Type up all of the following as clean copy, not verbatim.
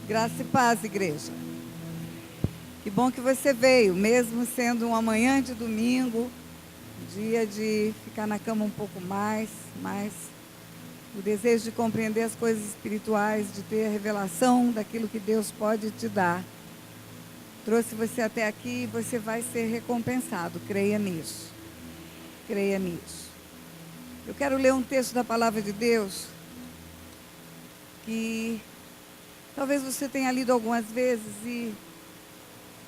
Graça e paz, igreja. Que bom que você veio, mesmo sendo uma manhã de domingo, dia de ficar na cama um pouco mais, mas o desejo de compreender as coisas espirituais, de ter a revelação daquilo que Deus pode te dar, trouxe você até aqui e você vai ser recompensado. Creia nisso. Creia nisso. Eu quero ler um texto da palavra de Deus que talvez você tenha lido algumas vezes e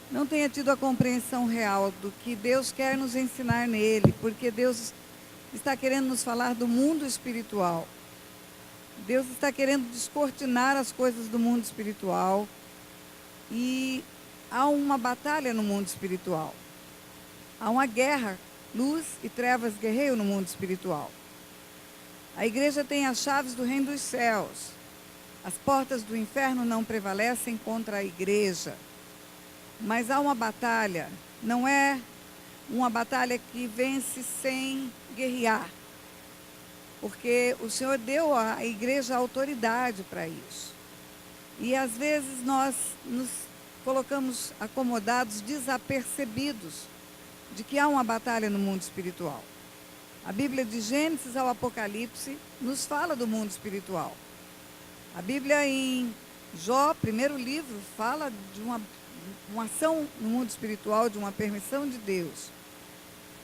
não tenha tido a compreensão real do que Deus quer nos ensinar nele, porque Deus está querendo nos falar do mundo espiritual. Deus está querendo descortinar as coisas do mundo espiritual e há uma batalha no mundo espiritual. Há uma guerra, luz e trevas guerreiam no mundo espiritual. A igreja tem as chaves do reino dos céus. As portas do inferno não prevalecem contra a igreja. Mas há uma batalha, não é uma batalha que vence sem guerrear. Porque o Senhor deu à igreja autoridade para isso. E às vezes nós nos colocamos acomodados, desapercebidos de que há uma batalha no mundo espiritual. A Bíblia de Gênesis ao Apocalipse nos fala do mundo espiritual. A Bíblia em Jó, primeiro livro, fala de uma ação no mundo espiritual, de uma permissão de Deus.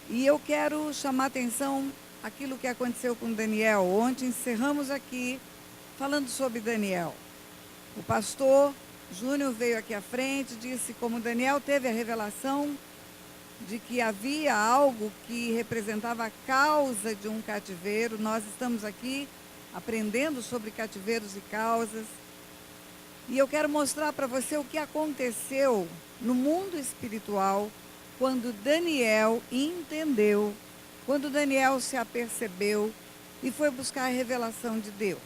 E eu quero chamar a atenção aquilo que aconteceu com Daniel. Ontem encerramos aqui falando sobre Daniel. O pastor Júnior veio aqui à frente, disse como Daniel teve a revelação de que havia algo que representava a causa de um cativeiro. Nós estamos aqui aprendendo sobre cativeiros e causas. E eu quero mostrar para você o que aconteceu no mundo espiritual quando Daniel entendeu, quando Daniel se apercebeu e foi buscar a revelação de Deus.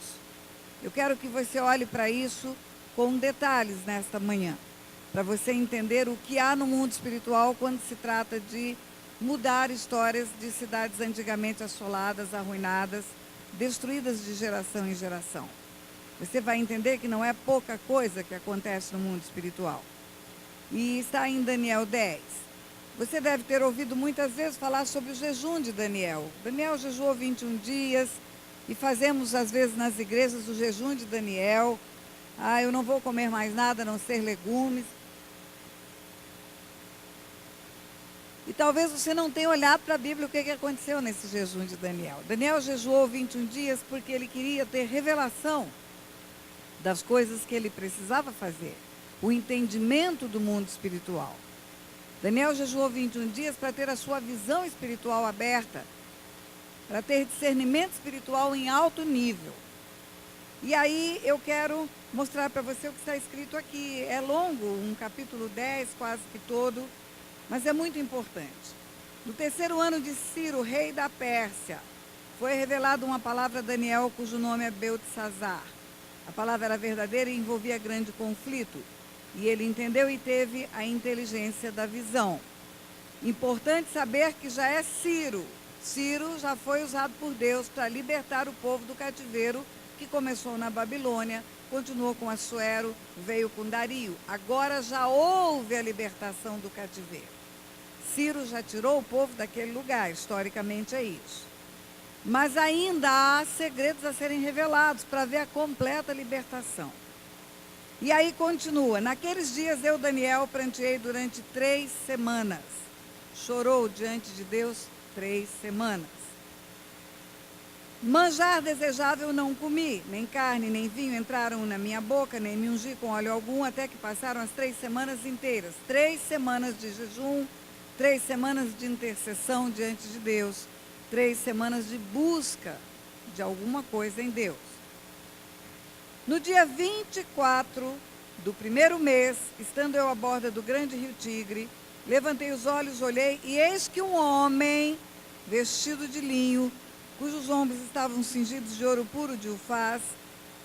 Eu quero que você olhe para isso com detalhes nesta manhã, para você entender o que há no mundo espiritual quando se trata de mudar histórias de cidades antigamente assoladas, arruinadas, destruídas de geração em geração. Você vai entender que não é pouca coisa que acontece no mundo espiritual. E está em Daniel 10. Você deve ter ouvido muitas vezes falar sobre o jejum de Daniel. Daniel jejuou 21 dias e fazemos às vezes nas igrejas o jejum de Daniel. Eu não vou comer mais nada a não ser legumes. E talvez você não tenha olhado para a Bíblia o que aconteceu nesse jejum de Daniel. Daniel jejuou 21 dias porque ele queria ter revelação das coisas que ele precisava fazer, o entendimento do mundo espiritual. Daniel jejuou 21 dias para ter a sua visão espiritual aberta, para ter discernimento espiritual em alto nível. E aí eu quero mostrar para você o que está escrito aqui. É longo, um capítulo 10, quase que todo, mas é muito importante. No terceiro ano de Ciro, rei da Pérsia, foi revelada uma palavra a Daniel, cujo nome é Beltesazar. A palavra era verdadeira e envolvia grande conflito. E ele entendeu e teve a inteligência da visão. Importante saber que já é Ciro. Ciro já foi usado por Deus para libertar o povo do cativeiro que começou na Babilônia, continuou com Assuero, veio com Dario. Agora já houve a libertação do cativeiro. Ciro já tirou o povo daquele lugar, historicamente é isso. Mas ainda há segredos a serem revelados para ver a completa libertação. E aí continua, naqueles dias eu, Daniel, pranteei durante 3 semanas. Chorou diante de Deus 3 semanas. Manjar desejável não comi, nem carne, nem vinho entraram na minha boca, nem me ungi com óleo algum, até que passaram as 3 semanas inteiras. 3 semanas de jejum, 3 semanas de intercessão diante de Deus, 3 semanas de busca de alguma coisa em Deus. No dia 24 do primeiro mês, estando eu à borda do grande rio Tigre, levantei os olhos, olhei, e eis que um homem, vestido de linho, cujos ombros estavam cingidos de ouro puro de Ufaz,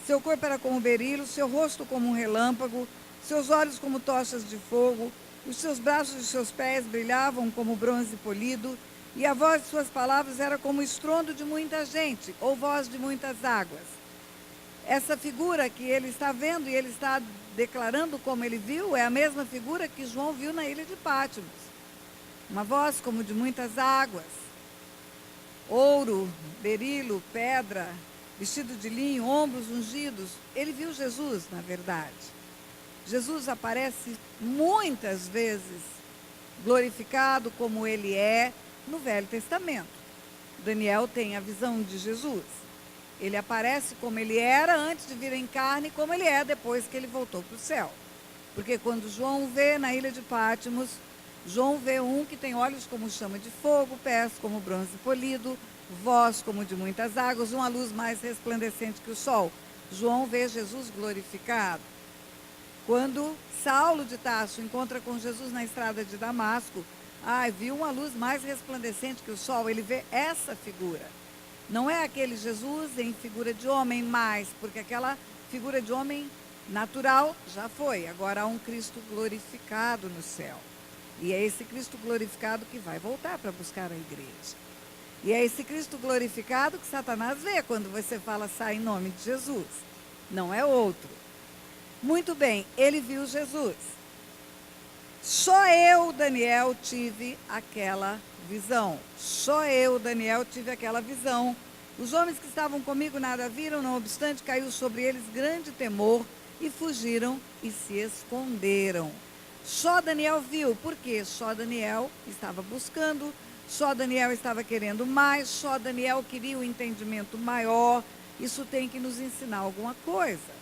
seu corpo era como berilo, seu rosto como um relâmpago, seus olhos como tochas de fogo, os seus braços e seus pés brilhavam como bronze polido, e a voz de suas palavras era como o estrondo de muita gente, ou voz de muitas águas. Essa figura que ele está vendo e ele está declarando como ele viu, é a mesma figura que João viu na ilha de Patmos. Uma voz como de muitas águas, ouro, berilo, pedra, vestido de linho, ombros ungidos. Ele viu Jesus, na verdade. Jesus aparece muitas vezes glorificado como ele é no Velho Testamento. Daniel tem a visão de Jesus. Ele aparece como ele era antes de vir em carne, como ele é depois que ele voltou para o céu. Porque quando João vê na ilha de Patmos, João vê um que tem olhos como chama de fogo, pés como bronze polido, voz como de muitas águas, uma luz mais resplandecente que o sol. João vê Jesus glorificado. Quando Saulo de Tarso encontra com Jesus na estrada de Damasco, viu uma luz mais resplandecente que o sol, ele vê essa figura. Não é aquele Jesus em figura de homem mais, porque aquela figura de homem natural já foi. Agora há um Cristo glorificado no céu. E é esse Cristo glorificado que vai voltar para buscar a igreja. E é esse Cristo glorificado que Satanás vê quando você fala sai em nome de Jesus. Não é outro. Muito bem, ele viu Jesus. Só eu, Daniel, tive aquela visão. Só eu, Daniel, tive aquela visão. Os homens que estavam comigo nada viram, não obstante, caiu sobre eles grande temor e fugiram e se esconderam. Só Daniel viu, porque só Daniel estava buscando, só Daniel estava querendo mais, só Daniel queria um entendimento maior. Isso tem que nos ensinar alguma coisa.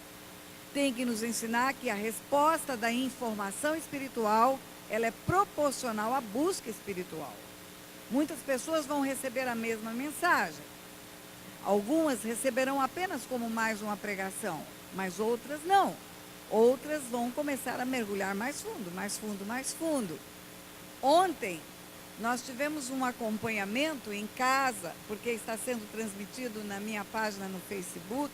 Tem que nos ensinar que a resposta da informação espiritual, ela é proporcional à busca espiritual. Muitas pessoas vão receber a mesma mensagem. Algumas receberão apenas como mais uma pregação, mas outras não. Outras vão começar a mergulhar mais fundo, mais fundo, mais fundo. Ontem, nós tivemos um acompanhamento em casa, porque está sendo transmitido na minha página no Facebook,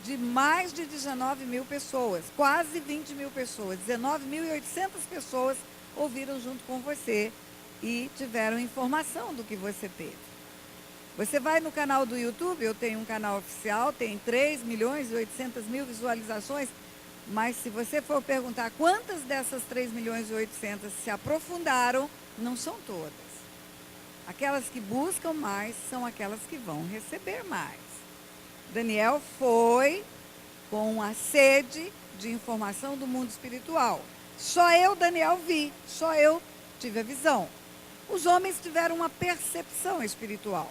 de mais de 19 mil pessoas, quase 20 mil pessoas, 19.800 pessoas ouviram junto com você e tiveram informação do que você teve. Você vai no canal do YouTube, eu tenho um canal oficial, tem 3.800.000 visualizações, mas se você for perguntar quantas dessas 3.800.000 se aprofundaram, não são todas. Aquelas que buscam mais são aquelas que vão receber mais. Daniel foi com a sede de informação do mundo espiritual. Só eu, Daniel, vi, só eu tive a visão. Os homens tiveram uma percepção espiritual.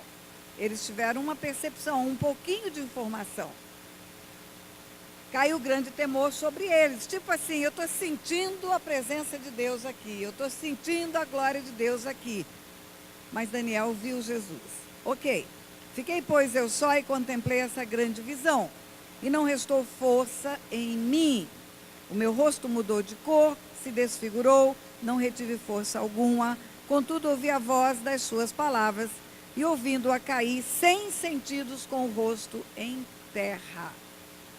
Eles tiveram uma percepção, um pouquinho de informação. Caiu grande temor sobre eles. Tipo assim, eu estou sentindo a presença de Deus aqui, eu estou sentindo a glória de Deus aqui. Mas Daniel viu Jesus. Ok. Fiquei, pois, eu só e contemplei essa grande visão. E não restou força em mim. O meu rosto mudou de cor, se desfigurou, não retive força alguma. Contudo, ouvi a voz das suas palavras e ouvindo-a cair sem sentidos com o rosto em terra.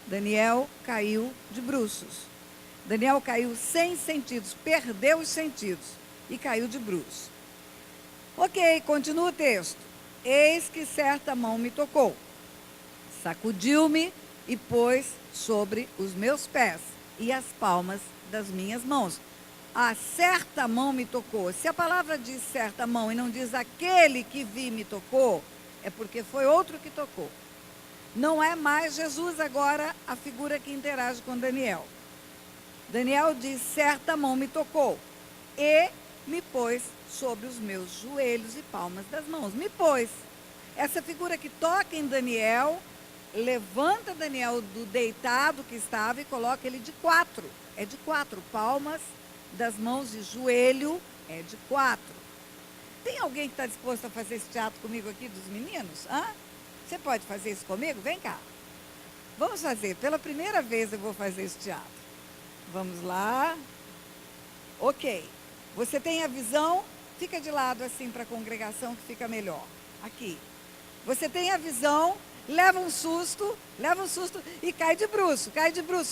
Daniel caiu de bruços. Daniel caiu sem sentidos, perdeu os sentidos e caiu de bruços. Ok, continua o texto. Eis que certa mão me tocou, sacudiu-me e pôs sobre os meus pés e as palmas das minhas mãos. A certa mão me tocou. Se a palavra diz certa mão e não diz aquele que vi me tocou, é porque foi outro que tocou. Não é mais Jesus agora a figura que interage com Daniel. Daniel diz, certa mão me tocou e me pôs sobre os meus joelhos e palmas das mãos. Me pôs. Essa figura que toca em Daniel, levanta Daniel do deitado que estava e coloca ele de 4. É de 4. Palmas das mãos e joelho é de 4. Tem alguém que está disposto a fazer esse teatro comigo aqui dos meninos? Hã? Você pode fazer isso comigo? Vem cá. Vamos fazer. Pela primeira vez eu vou fazer esse teatro. Vamos lá. Ok. Você tem a visão? Fica de lado assim para a congregação que fica melhor. Aqui. Você tem a visão, leva um susto e cai de bruço,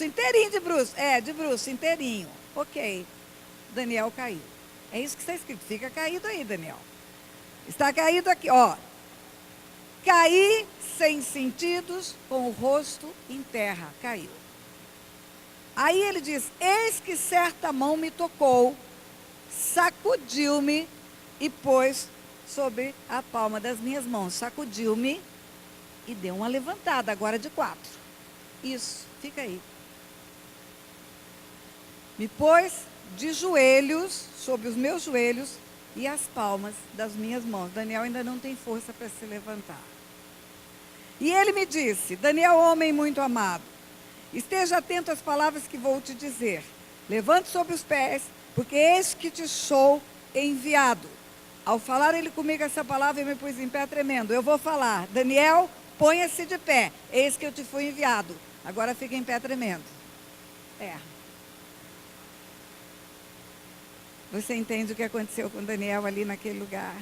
inteirinho de bruço. É, de bruço, inteirinho. Ok. Daniel caiu. É isso que está escrito. Fica caído aí, Daniel. Está caído aqui, ó. caí sem sentidos, com o rosto em terra. Caiu. Aí ele diz: eis que certa mão me tocou, sacudiu-me e pôs sobre a palma das minhas mãos. Sacudiu-me e deu uma levantada, agora de 4. Isso, fica aí. Me pôs de joelhos, sobre os meus joelhos e as palmas das minhas mãos. Daniel ainda não tem força para se levantar. E ele me disse: Daniel, homem muito amado, esteja atento às palavras que vou te dizer. Levante sobre os pés, porque eis que te sou enviado. Ao falar ele comigo essa palavra, eu me pus em pé tremendo. Eu vou falar: Daniel, ponha-se de pé, eis que eu te fui enviado. Agora fica em pé tremendo. Você entende o que aconteceu com Daniel ali naquele lugar?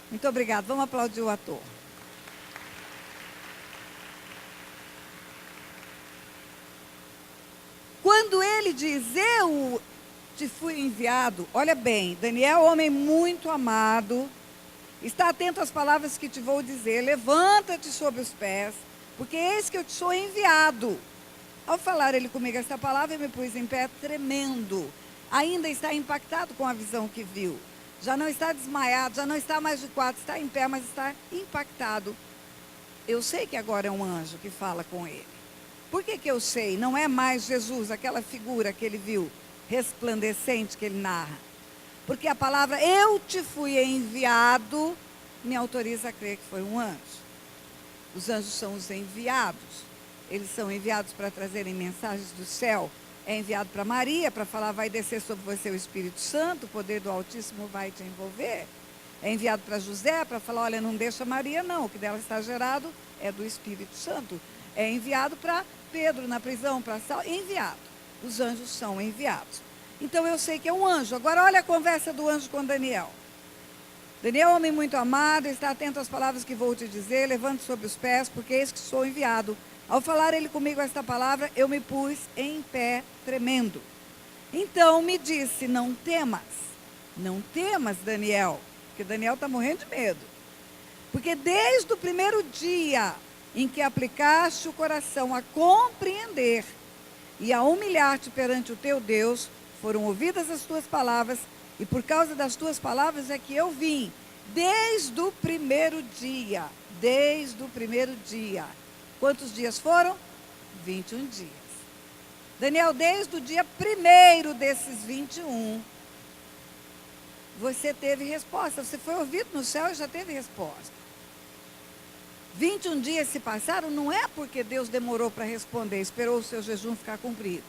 Muito obrigado. Vamos aplaudir o ator. Quando ele diz: eu te fui enviado, olha bem, Daniel, homem muito amado, está atento às palavras que te vou dizer. Levanta-te sobre os pés, porque eis que eu te sou enviado. Ao falar ele comigo esta palavra, eu me pus em pé tremendo. Ainda está impactado com a visão que viu. Já não está desmaiado, já não está mais de 4, está em pé, mas está impactado. Eu sei que agora é um anjo que fala com ele. Por que eu sei? Não é mais Jesus, aquela figura que ele viu, resplandecente, que ele narra. Porque a palavra eu te fui enviado me autoriza a crer que foi um anjo. Os anjos são os enviados. Eles são enviados para trazerem mensagens do céu. É enviado para Maria, para falar: vai descer sobre você o Espírito Santo, o poder do Altíssimo vai te envolver. É enviado para José, para falar: olha, não deixa Maria não, o que dela está gerado é do Espírito Santo. É enviado para Pedro na prisão, para Saulo, enviado. Os anjos são enviados. Então eu sei que é um anjo. Agora olha a conversa do anjo com Daniel. Daniel, homem muito amado, está atento às palavras que vou te dizer. Levante sobre os pés, porque eis que sou enviado. Ao falar ele comigo esta palavra, eu me pus em pé tremendo. Então me disse: não temas. Não temas, Daniel. Porque Daniel está morrendo de medo. Porque desde o primeiro dia em que aplicaste o coração a compreender e a humilhar-te perante o teu Deus, foram ouvidas as tuas palavras, e por causa das tuas palavras é que eu vim. Desde o primeiro dia. Desde o primeiro dia. Quantos dias foram? 21 dias. Daniel, desde o dia primeiro desses 21, você teve resposta. Você foi ouvido no céu e já teve resposta. 21 dias se passaram, não é porque Deus demorou para responder, esperou o seu jejum ficar cumprido.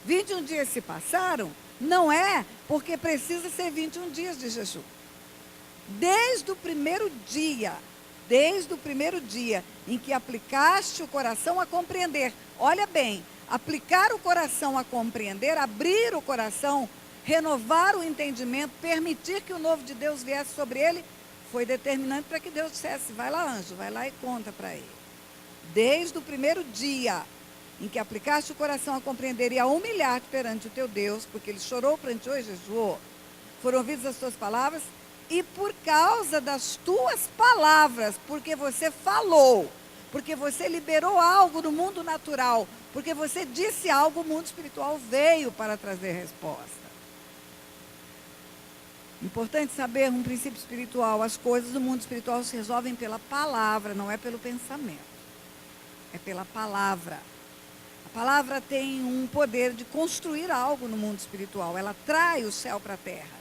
21 dias se passaram, não é porque precisa ser 21 dias de jejum. Desde o primeiro dia em que aplicaste o coração a compreender. Olha bem, aplicar o coração a compreender, abrir o coração, renovar o entendimento, permitir que o novo de Deus viesse sobre ele, foi determinante para que Deus dissesse: vai lá, anjo, vai lá e conta para ele. Desde o primeiro dia em que aplicaste o coração a compreender e a humilhar-te perante o teu Deus, porque ele chorou, pranteou e jejuou, foram ouvidas as tuas palavras, e por causa das tuas palavras, porque você falou, porque você liberou algo no mundo natural, porque você disse algo, o mundo espiritual veio para trazer resposta. Importante saber um princípio espiritual: as coisas do mundo espiritual se resolvem pela palavra, não é pelo pensamento. É pela palavra. A palavra tem um poder de construir algo no mundo espiritual. Ela trai o céu para a terra.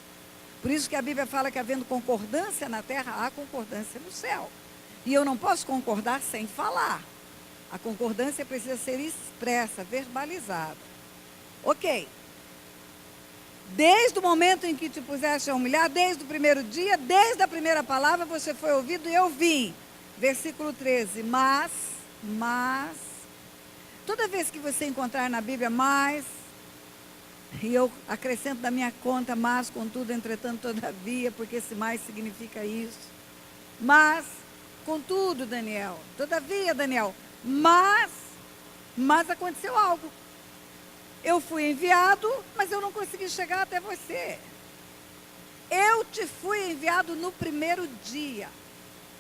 Por isso que a Bíblia fala que, havendo concordância na terra, há concordância no céu. E eu não posso concordar sem falar. A concordância precisa ser expressa, verbalizada. Ok. Desde o momento em que te puseste a humilhar, desde o primeiro dia, desde a primeira palavra, você foi ouvido e eu vim. Versículo 13. Mas, toda vez que você encontrar na Bíblia mas, e eu acrescento da minha conta: mas, contudo, entretanto, todavia, porque esse mais significa isso. Mas, contudo, Daniel, todavia, Daniel, mas aconteceu algo. Eu fui enviado, mas eu não consegui chegar até você. Eu te fui enviado no primeiro dia.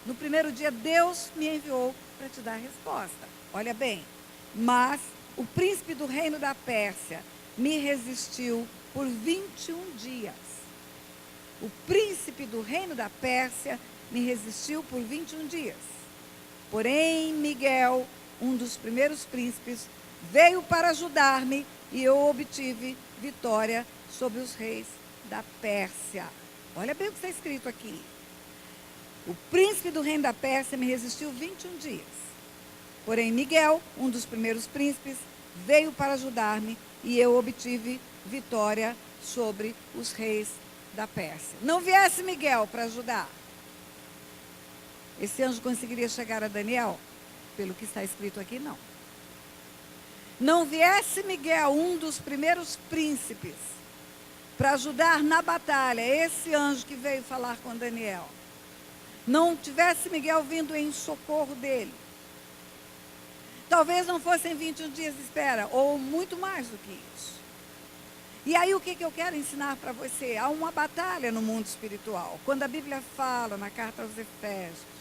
No primeiro dia, Deus me enviou para te dar a resposta. Olha bem, mas o príncipe do reino da Pérsia me resistiu por 21 dias. O príncipe do reino da Pérsia me resistiu por 21 dias. Porém, Miguel, um dos primeiros príncipes, veio para ajudar-me e eu obtive vitória sobre os reis da Pérsia. Olha bem o que está escrito aqui. O príncipe do reino da Pérsia me resistiu 21 dias. Porém, Miguel, um dos primeiros príncipes, veio para ajudar-me e eu obtive vitória sobre os reis da Pérsia. Não viesse Miguel para ajudar, esse anjo conseguiria chegar a Daniel? Pelo que está escrito aqui, não. Não viesse Miguel, um dos primeiros príncipes, para ajudar na batalha, esse anjo que veio falar com Daniel, não tivesse Miguel vindo em socorro dele, talvez não fossem 21 dias de espera, ou muito mais do que isso. E aí o que eu quero ensinar para você? Há uma batalha no mundo espiritual. Quando a Bíblia fala na carta aos Efésios,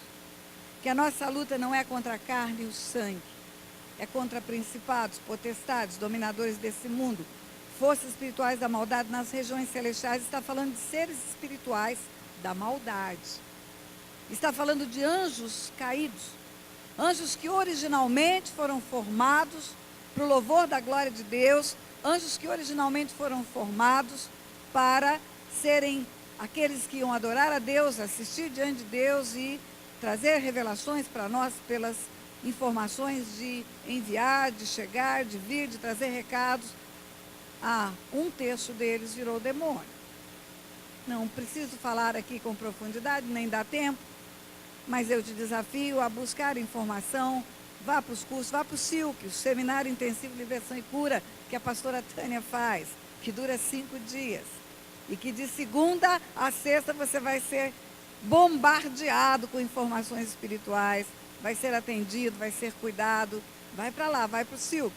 que a nossa luta não é contra a carne e o sangue, é contra principados, potestades, dominadores desse mundo, forças espirituais da maldade nas regiões celestiais. Está falando de seres espirituais da maldade. Está falando de anjos caídos, anjos que originalmente foram formados para o louvor da glória de Deus, anjos que originalmente foram formados para serem aqueles que iam adorar a Deus, assistir diante de Deus e trazer revelações para nós pelas informações de enviar, de chegar, de vir, de trazer recados. Um terço deles virou demônio. Não preciso falar aqui com profundidade, nem dá tempo, mas eu te desafio a buscar informação. Vá para os cursos, vá para o SILC, o Seminário Intensivo de Libertação e Cura, que a pastora Tânia faz, que dura 5 dias. E que de segunda a sexta você vai ser bombardeado com informações espirituais, vai ser atendido, vai ser cuidado. Vai para lá, vai para o SILC.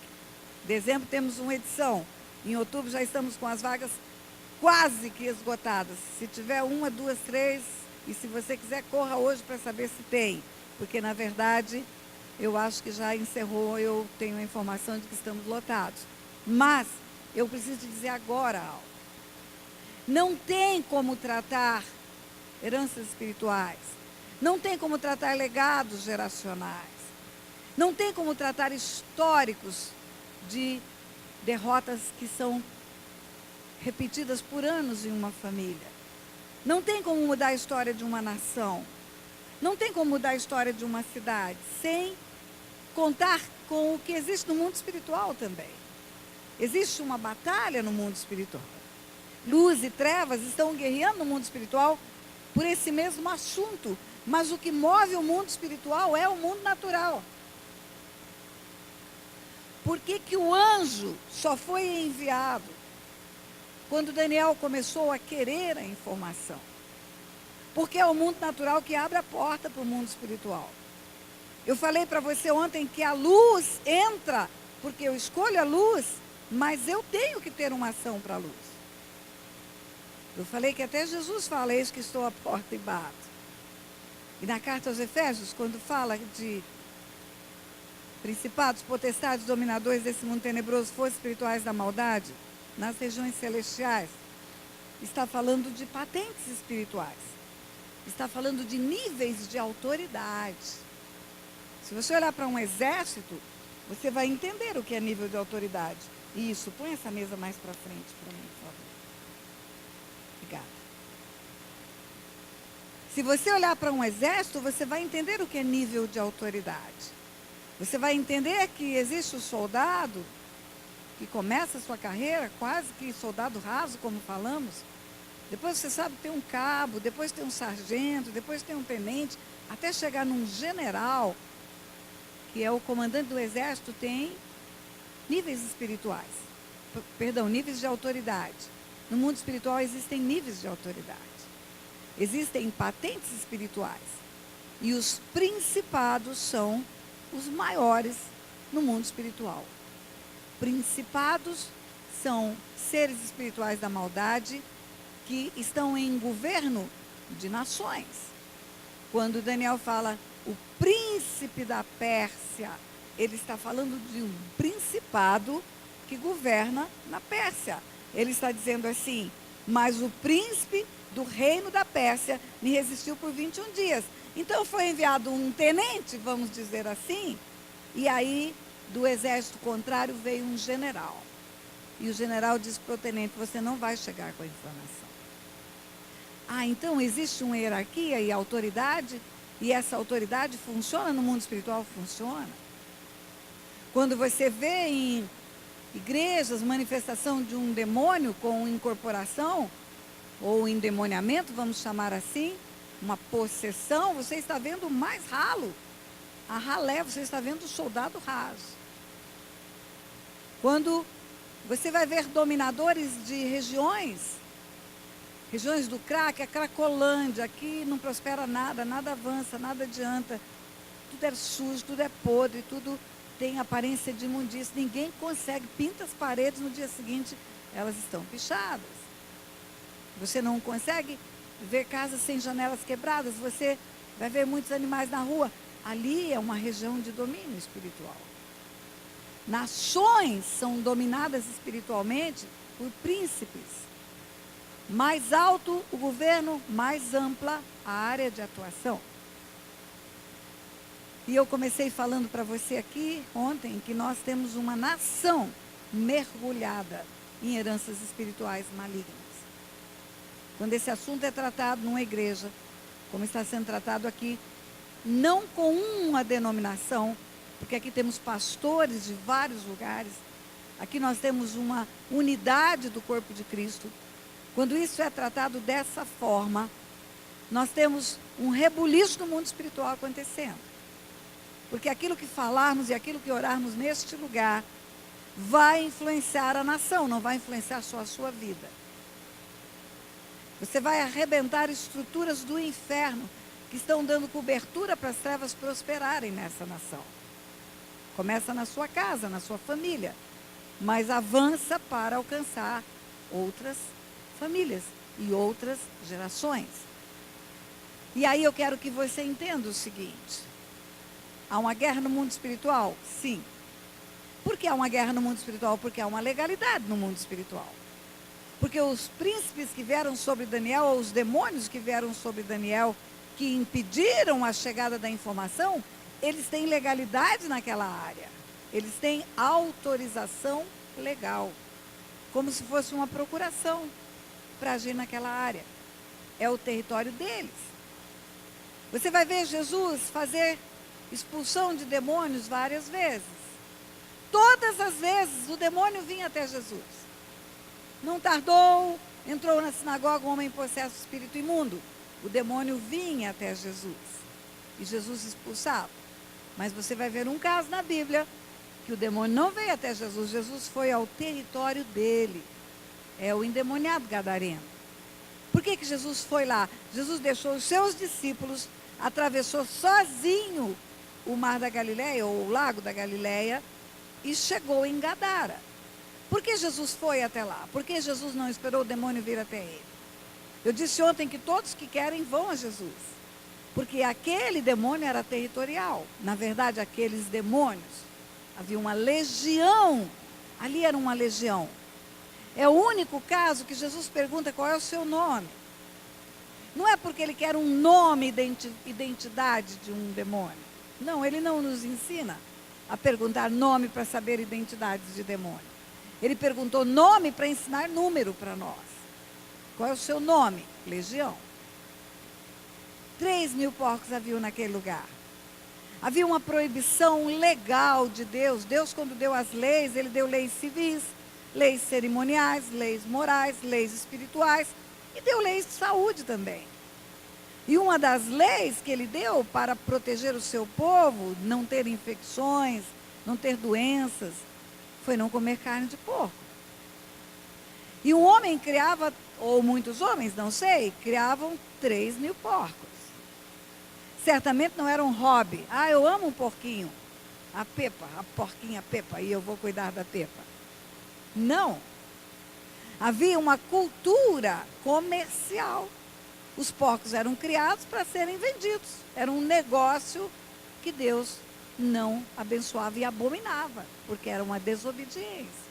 Dezembro temos uma edição. Em outubro já estamos com as vagas quase que esgotadas. Se tiver 1, 2, 3, e se você quiser, corra hoje para saber se tem. Porque, na verdade, eu acho que já encerrou, eu tenho a informação de que estamos lotados. Mas eu preciso te dizer agora algo. Não tem como tratar heranças espirituais. Não tem como tratar legados geracionais. Não tem como tratar históricos de derrotas que são repetidas por anos em uma família. Não tem como mudar a história de uma nação. Não tem como mudar a história de uma cidade sem contar com o que existe no mundo espiritual também. Existe uma batalha no mundo espiritual. Luz e trevas estão guerreando no mundo espiritual por esse mesmo assunto. Mas o que move o mundo espiritual é o mundo natural. Por que o anjo só foi enviado quando Daniel começou a querer a informação? Porque é o mundo natural que abre a porta para o mundo espiritual. Eu falei para você ontem que a luz entra, porque eu escolho a luz, mas eu tenho que ter uma ação para a luz. Eu falei que até Jesus fala, eis que estou à porta e bato. E na carta aos Efésios, quando fala de principados, potestades, dominadores desse mundo tenebroso, forças espirituais da maldade, nas regiões celestiais, está falando de patentes espirituais. Está falando de níveis de autoridade. Se você olhar para um exército, você vai entender o que é nível de autoridade. Isso, põe essa mesa mais para frente para mim, por favor. Obrigada. Se você olhar para um exército, você vai entender o que é nível de autoridade. Você vai entender que existe o soldado que começa a sua carreira quase que soldado raso, como falamos. Depois você sabe que tem um cabo, depois tem um sargento, depois tem um tenente, até chegar num general, que é o comandante do exército, tem níveis espirituais. Níveis de autoridade. No mundo espiritual existem níveis de autoridade. Existem patentes espirituais. E os principados são os maiores no mundo espiritual. Principados são seres espirituais da maldade que estão em governo de nações. Quando Daniel fala o príncipe da Pérsia, ele está falando de um principado que governa na Pérsia. Ele está dizendo assim: mas o príncipe do reino da Pérsia me resistiu por 21 dias. Então foi enviado um tenente, vamos dizer assim, e aí do exército contrário veio um general. E o general disse para o tenente: você não vai chegar com a informação. Ah, então existe uma hierarquia e autoridade, e essa autoridade funciona no mundo espiritual? Funciona. Quando você vê em igrejas manifestação de um demônio com incorporação, ou endemoniamento, vamos chamar assim, uma possessão, você está vendo mais ralo, a ralé, você está vendo o soldado raso. Quando você vai ver dominadores de regiões do crack, a Cracolândia, aqui não prospera nada, nada avança, nada adianta, tudo é sujo, tudo é podre, tudo tem aparência de imundícia, ninguém consegue, pinta as paredes, no dia seguinte elas estão pichadas. Você não consegue ver casas sem janelas quebradas, você vai ver muitos animais na rua. Ali é uma região de domínio espiritual. Nações são dominadas espiritualmente por príncipes. Mais alto o governo, mais ampla a área de atuação. E eu comecei falando para você aqui ontem que nós temos uma nação mergulhada em heranças espirituais malignas. Quando esse assunto é tratado numa igreja, como está sendo tratado aqui, não com uma denominação, porque aqui temos pastores de vários lugares, aqui nós temos uma unidade do corpo de Cristo. Quando isso é tratado dessa forma, nós temos um rebuliço no mundo espiritual acontecendo. Porque aquilo que falarmos e aquilo que orarmos neste lugar vai influenciar a nação, não vai influenciar só a sua vida. Você vai arrebentar estruturas do inferno que estão dando cobertura para as trevas prosperarem nessa nação. Começa na sua casa, na sua família, mas avança para alcançar outras famílias e outras gerações. E aí eu quero que você entenda o seguinte: há uma guerra no mundo espiritual? Sim. Por que há uma guerra no mundo espiritual? Porque há uma legalidade no mundo espiritual. Porque os príncipes que vieram sobre Daniel, ou os demônios que vieram sobre Daniel, que impediram a chegada da informação, eles têm legalidade naquela área. Eles têm autorização legal, como se fosse uma procuração para agir naquela área. É o território deles. Você vai ver Jesus fazer expulsão de demônios várias vezes. Todas as vezes o demônio vinha até Jesus. Não tardou, entrou na sinagoga um homem possesso de espírito imundo. O demônio vinha até Jesus e Jesus expulsava. Mas você vai ver um caso na Bíblia que o demônio não veio até Jesus. Jesus foi ao território dele. É o endemoniado gadareno. Por que Jesus foi lá? Jesus deixou os seus discípulos, atravessou sozinho o mar da Galileia, ou o lago da Galileia, e chegou em Gadara. Por que Jesus foi até lá? Por que Jesus não esperou o demônio vir até ele? Eu disse ontem que todos que querem vão a Jesus. Porque aquele demônio era territorial. Na verdade, aqueles demônios, havia uma legião. Ali era uma legião. É o único caso que Jesus pergunta qual é o seu nome. Não é porque ele quer um nome, identidade de um demônio. Não, ele não nos ensina a perguntar nome para saber identidades de demônio. Ele perguntou nome para ensinar número para nós. Qual é o seu nome? Legião. 3.000 porcos haviam naquele lugar. Havia uma proibição legal de Deus. Deus, quando deu as leis, ele deu leis civis, leis cerimoniais, leis morais, leis espirituais e deu leis de saúde também. E uma das leis que ele deu para proteger o seu povo, não ter infecções, não ter doenças, foi não comer carne de porco. E um homem criava, ou muitos homens, não sei, criavam 3.000 porcos. Certamente não era um hobby. Ah, eu amo um porquinho. A Pepa, a porquinha Pepa, e eu vou cuidar da Pepa. Não. Havia uma cultura comercial. Os porcos eram criados para serem vendidos. Era um negócio que Deus não abençoava e abominava, porque era uma desobediência.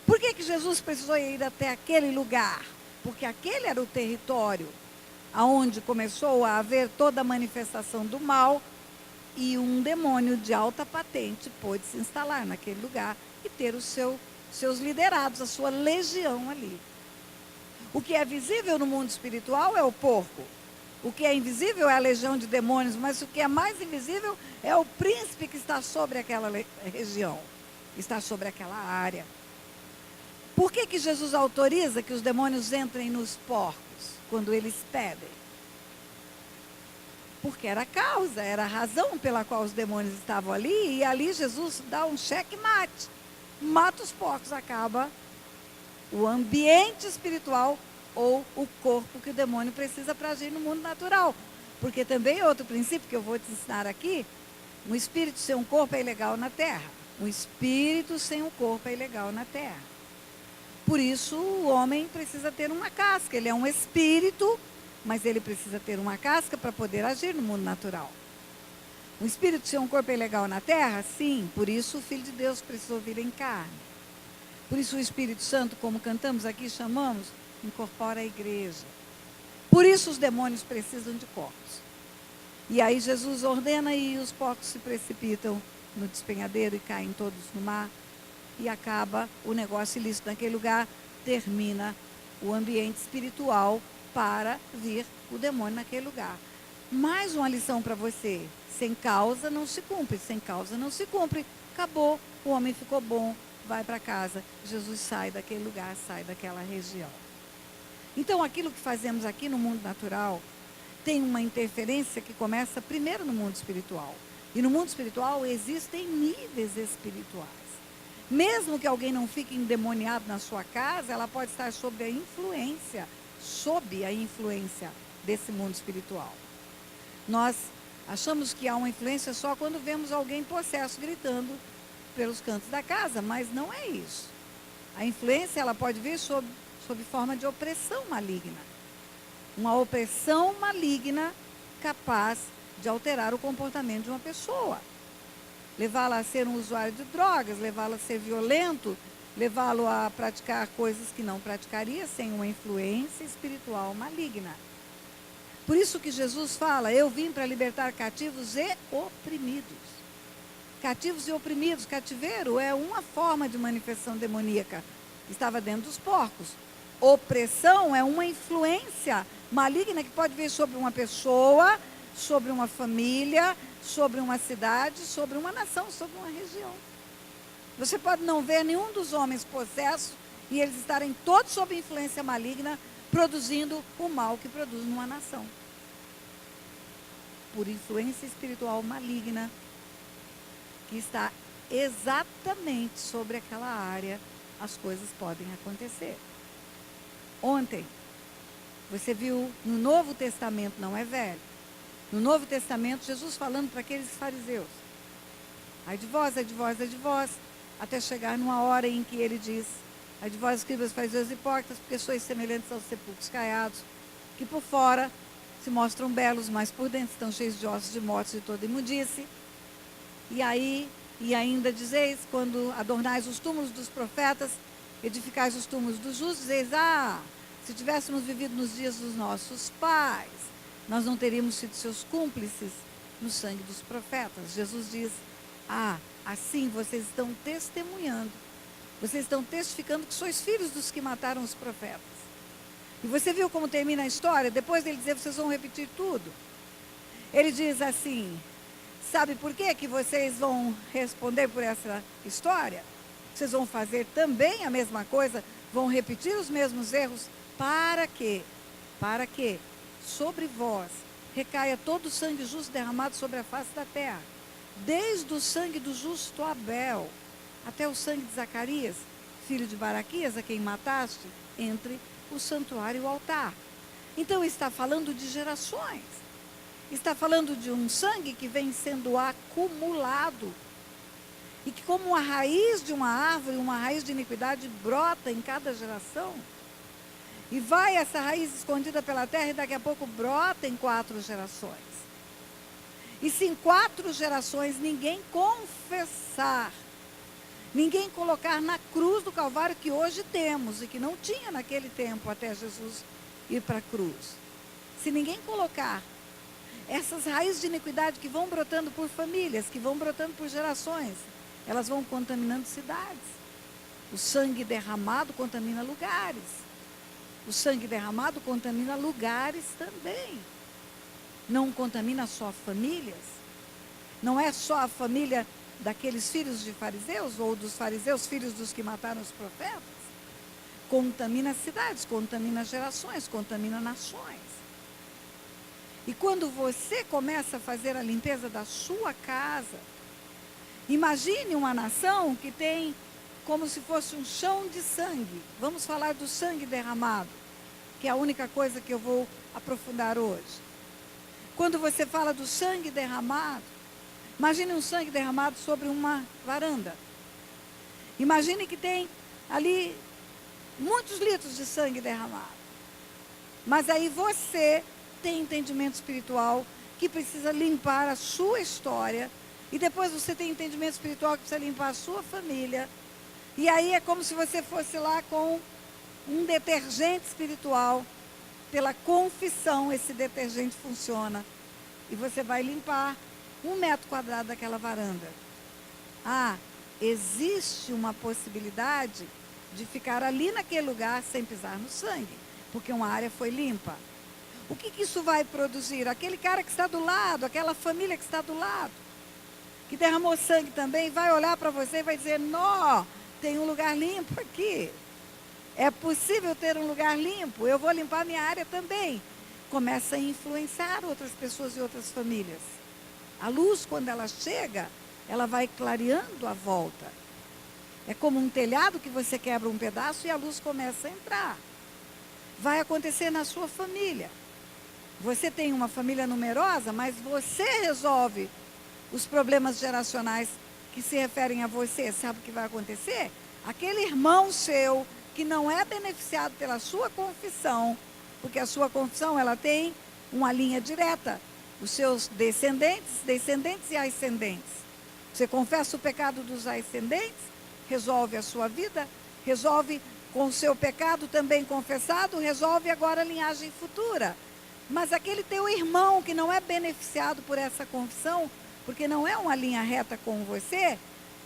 Por que Jesus precisou ir até aquele lugar? Porque aquele era o território onde começou a haver toda a manifestação do mal, e um demônio de alta patente pôde se instalar naquele lugar e ter seus liderados, a sua legião ali. O que é visível no mundo espiritual é o porco. O que é invisível é a legião de demônios, mas o que é mais invisível é o príncipe que está sobre aquela região, está sobre aquela área. Por que Jesus autoriza que os demônios entrem nos porcos quando eles pedem? Porque era a causa, era a razão pela qual os demônios estavam ali, e ali Jesus dá um checkmate. Mata os porcos, acaba o ambiente espiritual ou o corpo que o demônio precisa para agir no mundo natural. Porque também outro princípio que eu vou te ensinar aqui, um espírito sem um corpo é ilegal na terra. Um espírito sem um corpo é ilegal na terra. Por isso o homem precisa ter uma casca, ele é um espírito, mas ele precisa ter uma casca para poder agir no mundo natural. Um espírito sem um corpo é ilegal na terra? Sim, por isso o Filho de Deus precisou vir em carne. Por isso o Espírito Santo, como cantamos aqui, chamamos, incorpora a igreja. Por isso os demônios precisam de corpos. E aí Jesus ordena e os porcos se precipitam no despenhadeiro e caem todos no mar. E acaba o negócio ilícito naquele lugar, termina o ambiente espiritual para vir o demônio naquele lugar. Mais uma lição para você: sem causa não se cumpre, sem causa não se cumpre. Acabou, o homem ficou bom, vai para casa. Jesus sai daquele lugar, sai daquela região. Então aquilo que fazemos aqui no mundo natural tem uma interferência que começa primeiro no mundo espiritual. E no mundo espiritual existem níveis espirituais. Mesmo que alguém não fique endemoniado na sua casa, ela pode estar sob a influência desse mundo espiritual. Nós achamos que há uma influência só quando vemos alguém possesso gritando pelos cantos da casa, mas não é isso. A influência ela pode vir sob forma de opressão maligna. Uma opressão maligna capaz de alterar o comportamento de uma pessoa. Levá-la a ser um usuário de drogas, levá-la a ser violento, levá-lo a praticar coisas que não praticaria sem uma influência espiritual maligna. Por isso que Jesus fala, eu vim para libertar cativos e oprimidos. Cativos e oprimidos, cativeiro é uma forma de manifestação demoníaca. Estava dentro dos porcos. Opressão é uma influência maligna que pode vir sobre uma pessoa, sobre uma família, sobre uma cidade, sobre uma nação, sobre uma região. Você pode não ver nenhum dos homens possessos e eles estarem todos sob influência maligna, produzindo o mal que produz numa nação. Por influência espiritual maligna que está exatamente sobre aquela área, as coisas podem acontecer. Ontem, você viu no Novo Testamento, não é velho, no Novo Testamento, Jesus falando para aqueles fariseus, ai de vós, ai de vós, ai de vós, até chegar numa hora em que ele diz, ai de vós, escribas, fariseus hipócritas, porque sois semelhantes aos sepulcros caiados, que por fora se mostram belos, mas por dentro estão cheios de ossos de mortos e toda imundície. E ainda dizeis, quando adornais os túmulos dos profetas, edificais os túmulos dos justos, dizeis, se tivéssemos vivido nos dias dos nossos pais, nós não teríamos sido seus cúmplices no sangue dos profetas. Jesus diz, assim vocês estão testemunhando, vocês estão testificando que sois filhos dos que mataram os profetas. E você viu como termina a história? Depois dele dizer, vocês vão repetir tudo. Ele diz assim, sabe por quê que vocês vão responder por essa história? Vocês vão fazer também a mesma coisa, vão repetir os mesmos erros, para quê? Para que sobre vós recaia todo o sangue justo derramado sobre a face da terra, desde o sangue do justo Abel, até o sangue de Zacarias, filho de Baraquias, a quem mataste, entre o santuário e o altar. Então está falando de gerações, está falando de um sangue que vem sendo acumulado, e que como uma raiz de uma árvore, uma raiz de iniquidade brota em cada geração. E vai essa raiz escondida pela terra e daqui a pouco brota em 4 gerações. E se em 4 gerações ninguém confessar, ninguém colocar na cruz do Calvário que hoje temos e que não tinha naquele tempo até Jesus ir para a cruz. Se ninguém colocar essas raízes de iniquidade que vão brotando por famílias, que vão brotando por gerações, elas vão contaminando cidades. O sangue derramado contamina lugares. O sangue derramado contamina lugares também. Não contamina só famílias. Não é só a família daqueles filhos de fariseus, ou dos fariseus, filhos dos que mataram os profetas. Contamina cidades, contamina gerações, contamina nações. E quando você começa a fazer a limpeza da sua casa, imagine uma nação que tem como se fosse um chão de sangue. Vamos falar do sangue derramado, que é a única coisa que eu vou aprofundar hoje. Quando você fala do sangue derramado, imagine um sangue derramado sobre uma varanda. Imagine que tem ali muitos litros de sangue derramado. Mas aí você tem entendimento espiritual que precisa limpar a sua história. E depois você tem entendimento espiritual que precisa limpar a sua família. E aí é como se você fosse lá com um detergente espiritual. Pela confissão, esse detergente funciona. E você vai limpar 1 metro quadrado daquela varanda. Ah, existe uma possibilidade de ficar ali naquele lugar sem pisar no sangue, porque uma área foi limpa. O que isso vai produzir? Aquele cara que está do lado, aquela família que está do lado, que derramou sangue também, vai olhar para você e vai dizer: nó, tem um lugar limpo aqui. É possível ter um lugar limpo, eu vou limpar minha área também. Começa a influenciar outras pessoas e outras famílias. A luz, quando ela chega, ela vai clareando a volta. É como um telhado que você quebra um pedaço e a luz começa a entrar. Vai acontecer na sua família. Você tem uma família numerosa, mas você resolve os problemas geracionais que se referem a você. Sabe o que vai acontecer? Aquele irmão seu que não é beneficiado pela sua confissão, porque a sua confissão ela tem uma linha direta, os seus descendentes e ascendentes. Você confessa o pecado dos ascendentes, resolve a sua vida, resolve com o seu pecado também confessado, resolve agora a linhagem futura. Mas aquele teu irmão que não é beneficiado por essa confissão, porque não é uma linha reta com você,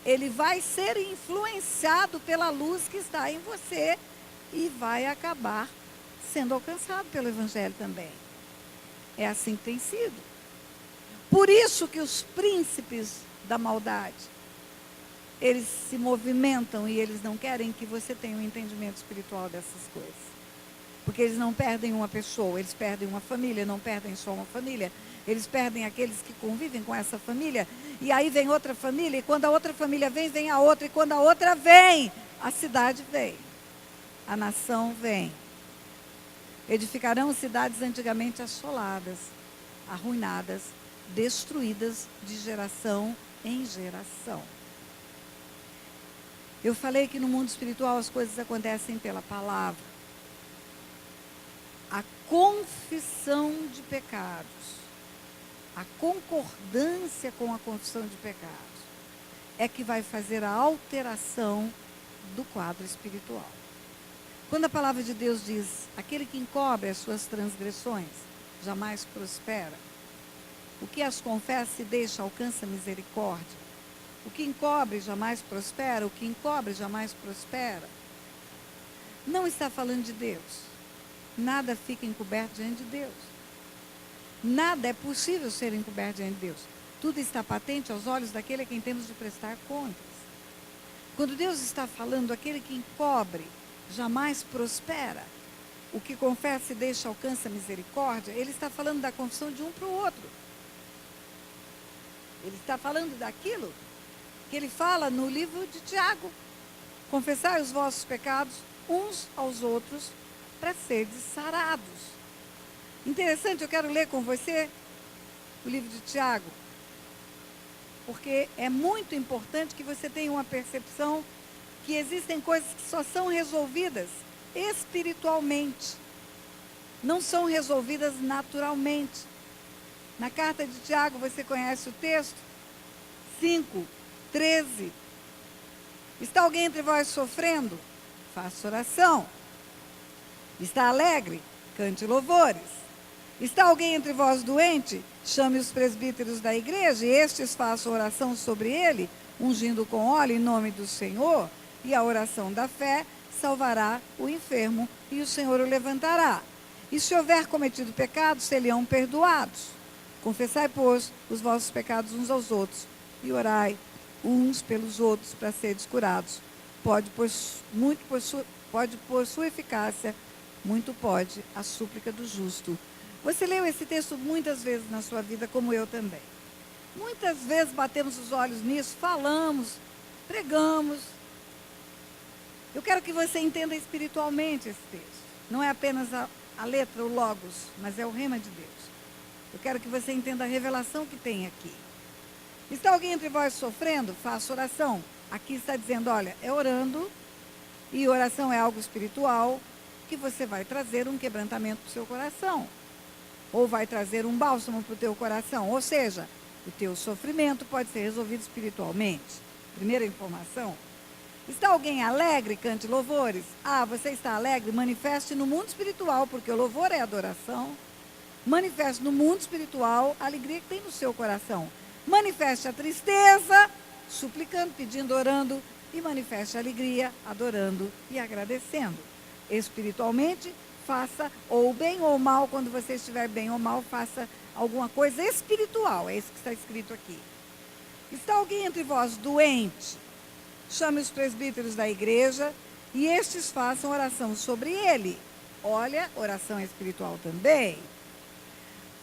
ele vai ser influenciado pela luz que está em você e vai acabar sendo alcançado pelo Evangelho também. É assim que tem sido. Por isso que os príncipes da maldade, eles se movimentam e eles não querem que você tenha um entendimento espiritual dessas coisas. Porque eles não perdem uma pessoa, eles perdem uma família, não perdem só uma família. Eles perdem aqueles que convivem com essa família. E aí vem outra família, e quando a outra família vem, vem a outra. E quando a outra vem, a cidade vem. A nação vem. Edificarão cidades antigamente assoladas, arruinadas, destruídas de geração em geração. Eu falei que no mundo espiritual as coisas acontecem pela palavra. A confissão de pecados, a concordância com a confissão de pecados, é que vai fazer a alteração do quadro espiritual. Quando a palavra de Deus diz: aquele que encobre as suas transgressões jamais prospera, o que as confessa e deixa alcança misericórdia. O que encobre jamais prospera, o que encobre jamais prospera. Não está falando de Deus. Nada fica encoberto diante de Deus. Nada é possível ser encoberto diante de Deus. Tudo está patente aos olhos daquele a quem temos de prestar contas. Quando Deus está falando, aquele que encobre jamais prospera, o que confessa e deixa alcança misericórdia, ele está falando da confissão de um para o outro. Ele está falando daquilo que ele fala no livro de Tiago: confessai os vossos pecados uns aos outros para serdes sarados. Interessante, eu quero ler com você o livro de Tiago, porque é muito importante que você tenha uma percepção que existem coisas que só são resolvidas espiritualmente. Não são resolvidas naturalmente. Na carta de Tiago, você conhece o texto? 5:13. Está alguém entre vós sofrendo? Faça oração. Está alegre? Cante louvores. Está alguém entre vós doente? Chame os presbíteros da igreja, e estes façam oração sobre ele, ungindo com óleo em nome do Senhor, e a oração da fé salvará o enfermo, e o Senhor o levantará. E se houver cometido pecados, serão perdoados. Confessai, pois, os vossos pecados uns aos outros, e orai uns pelos outros para seres curados. Pode, por sua eficácia, muito pode a súplica do justo. Você leu esse texto muitas vezes na sua vida, como eu também. Muitas vezes batemos os olhos nisso, falamos, pregamos. Eu quero que você entenda espiritualmente esse texto. Não é apenas a letra, o logos, mas é o rema de Deus. Eu quero que você entenda a revelação que tem aqui. Está alguém entre vós sofrendo? Faça oração. Aqui está dizendo, olha, é orando, e oração é algo espiritual, que você vai trazer um quebrantamento para o seu coração. Ou vai trazer um bálsamo para o teu coração. Ou seja, o teu sofrimento pode ser resolvido espiritualmente. Primeira informação. Está alguém alegre? Cante louvores. Ah, você está alegre? Manifeste no mundo espiritual, porque o louvor é adoração. Manifeste no mundo espiritual a alegria que tem no seu coração. Manifeste a tristeza, suplicando, pedindo, orando. E manifeste a alegria, adorando e agradecendo. Espiritualmente, faça ou bem ou mal, quando você estiver bem ou mal, faça alguma coisa espiritual. É isso que está escrito aqui. Está alguém entre vós doente? Chame os presbíteros da igreja e estes façam oração sobre ele. Olha, oração espiritual também.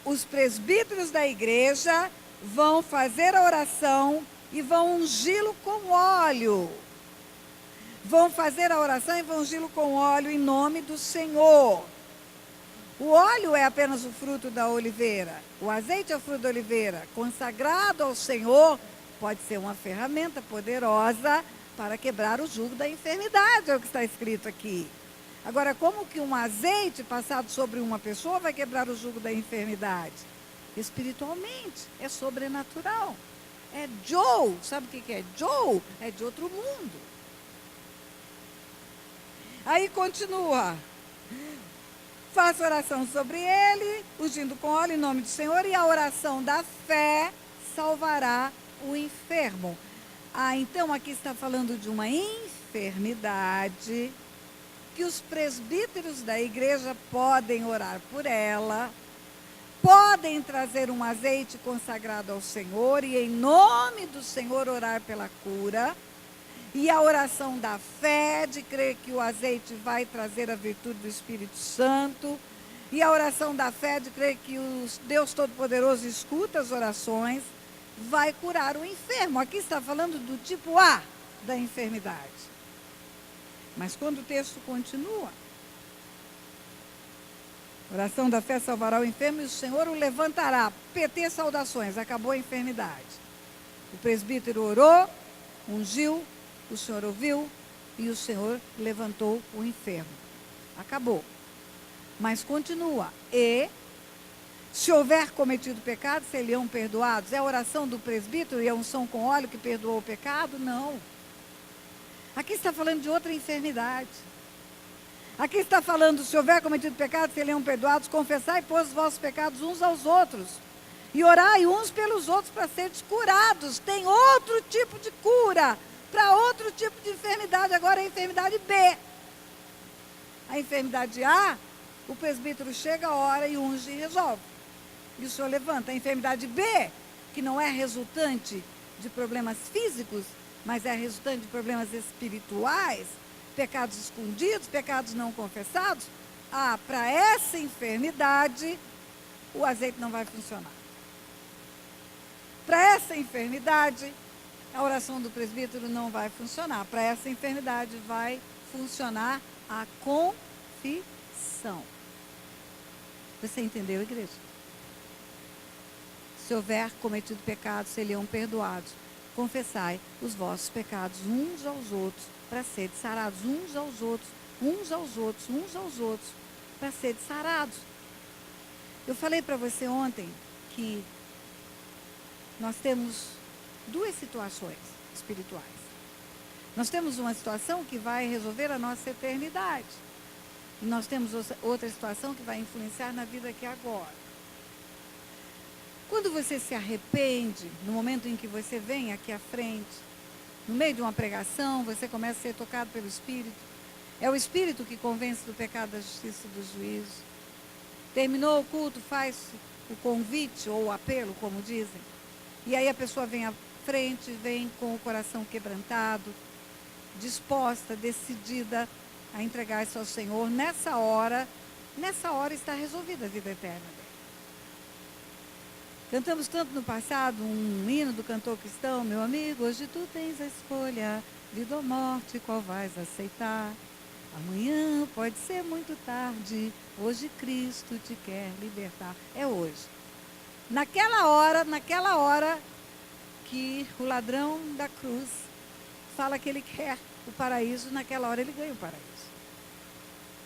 Os presbíteros da igreja vão fazer a oração e vão ungí-lo com óleo. Vão fazer a oração e vão ungí-lo com óleo em nome do Senhor. O óleo é apenas o fruto da oliveira. O azeite é o fruto da oliveira. Consagrado ao Senhor, pode ser uma ferramenta poderosa para quebrar o jugo da enfermidade, é o que está escrito aqui. Agora, como que um azeite passado sobre uma pessoa vai quebrar o jugo da enfermidade? Espiritualmente, é sobrenatural. É Joe, sabe o que é Joe? É de outro mundo. Aí continua. Faça oração sobre ele, ungindo com óleo em nome do Senhor, e a oração da fé salvará o enfermo. Ah, então aqui está falando de uma enfermidade que os presbíteros da igreja podem orar por ela, podem trazer um azeite consagrado ao Senhor e em nome do Senhor orar pela cura. E a oração da fé, de crer que o azeite vai trazer a virtude do Espírito Santo. E a oração da fé, de crer que o Deus Todo-Poderoso escuta as orações, vai curar o enfermo. Aqui está falando do tipo A da enfermidade. Mas quando o texto continua, oração da fé salvará o enfermo e o Senhor o levantará. PT, saudações, acabou a enfermidade. O presbítero orou, ungiu, o Senhor ouviu e o Senhor levantou o enfermo. Acabou. Mas continua. E, se houver cometido pecado, serão perdoados. É a oração do presbítero e a unção com óleo que perdoou o pecado? Não. Aqui está falando de outra enfermidade. Aqui está falando, se houver cometido pecado, serão perdoados. Confessai, pois, os vossos pecados uns aos outros. E orai uns pelos outros para serem curados. Tem outro tipo de cura para outro tipo de enfermidade. Agora é a enfermidade B. A enfermidade A, o presbítero chega, ora e unge e resolve. E o Senhor levanta. A enfermidade B, que não é resultante de problemas físicos, mas é resultante de problemas espirituais, pecados escondidos, pecados não confessados. Ah, para essa enfermidade, o azeite não vai funcionar. Para essa enfermidade, a oração do presbítero não vai funcionar. Para essa enfermidade vai funcionar a confissão. Você entendeu, igreja? Se houver cometido pecados, serão perdoados. Confessai os vossos pecados uns aos outros, para serem sarados uns aos outros. uns aos outros, para serem sarados. Eu falei para você ontem que nós temos duas situações espirituais. Nós temos uma situação que vai resolver a nossa eternidade. E nós temos outra situação que vai influenciar na vida aqui agora. Quando você se arrepende, no momento em que você vem aqui à frente, no meio de uma pregação, você começa a ser tocado pelo Espírito. É o Espírito que convence do pecado, da justiça e do juízo. Terminou o culto, faz o convite ou o apelo, como dizem. E aí a pessoa vem à frente, vem com o coração quebrantado, disposta, decidida a entregar-se ao Senhor. Nessa hora está resolvida a vida eterna dele. Cantamos tanto no passado um hino do cantor cristão: meu amigo, hoje tu tens a escolha, vida ou morte, qual vais aceitar? Amanhã pode ser muito tarde, hoje Cristo te quer libertar. É hoje. Naquela hora que o ladrão da cruz fala que ele quer o paraíso, naquela hora ele ganha o paraíso.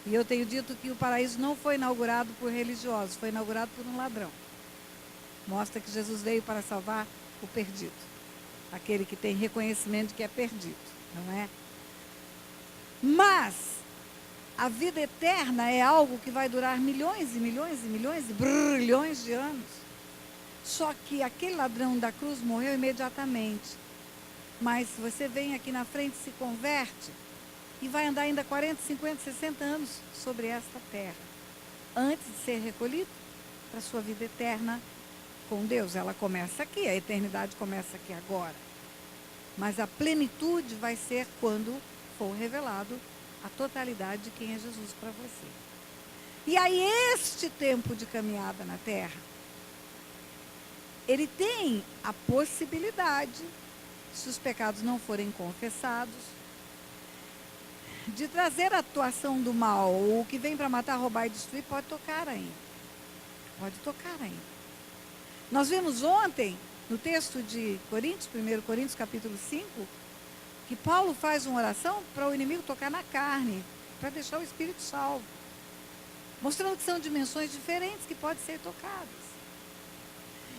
E eu tenho dito que o paraíso não foi inaugurado por religiosos, foi inaugurado por um ladrão. Mostra que Jesus veio para salvar o perdido, aquele que tem reconhecimento de que é perdido, não é? Mas a vida eterna é algo que vai durar milhões e milhões e milhões e bilhões de anos. Só que aquele ladrão da cruz morreu imediatamente. Mas você vem aqui na frente, se converte e vai andar ainda 40, 50, 60 anos sobre esta terra, antes de ser recolhido para a sua vida eterna com Deus. Ela começa aqui, a eternidade começa aqui agora. Mas a plenitude vai ser quando for revelado a totalidade de quem é Jesus para você. E aí este tempo de caminhada na terra, ele tem a possibilidade, se os pecados não forem confessados, de trazer a atuação do mal. O que vem para matar, roubar e destruir pode tocar ainda. Pode tocar ainda. Nós vimos ontem, no texto de Coríntios, 1 Coríntios capítulo 5, que Paulo faz uma oração para o inimigo tocar na carne, para deixar o espírito salvo. Mostrando que são dimensões diferentes que podem ser tocadas.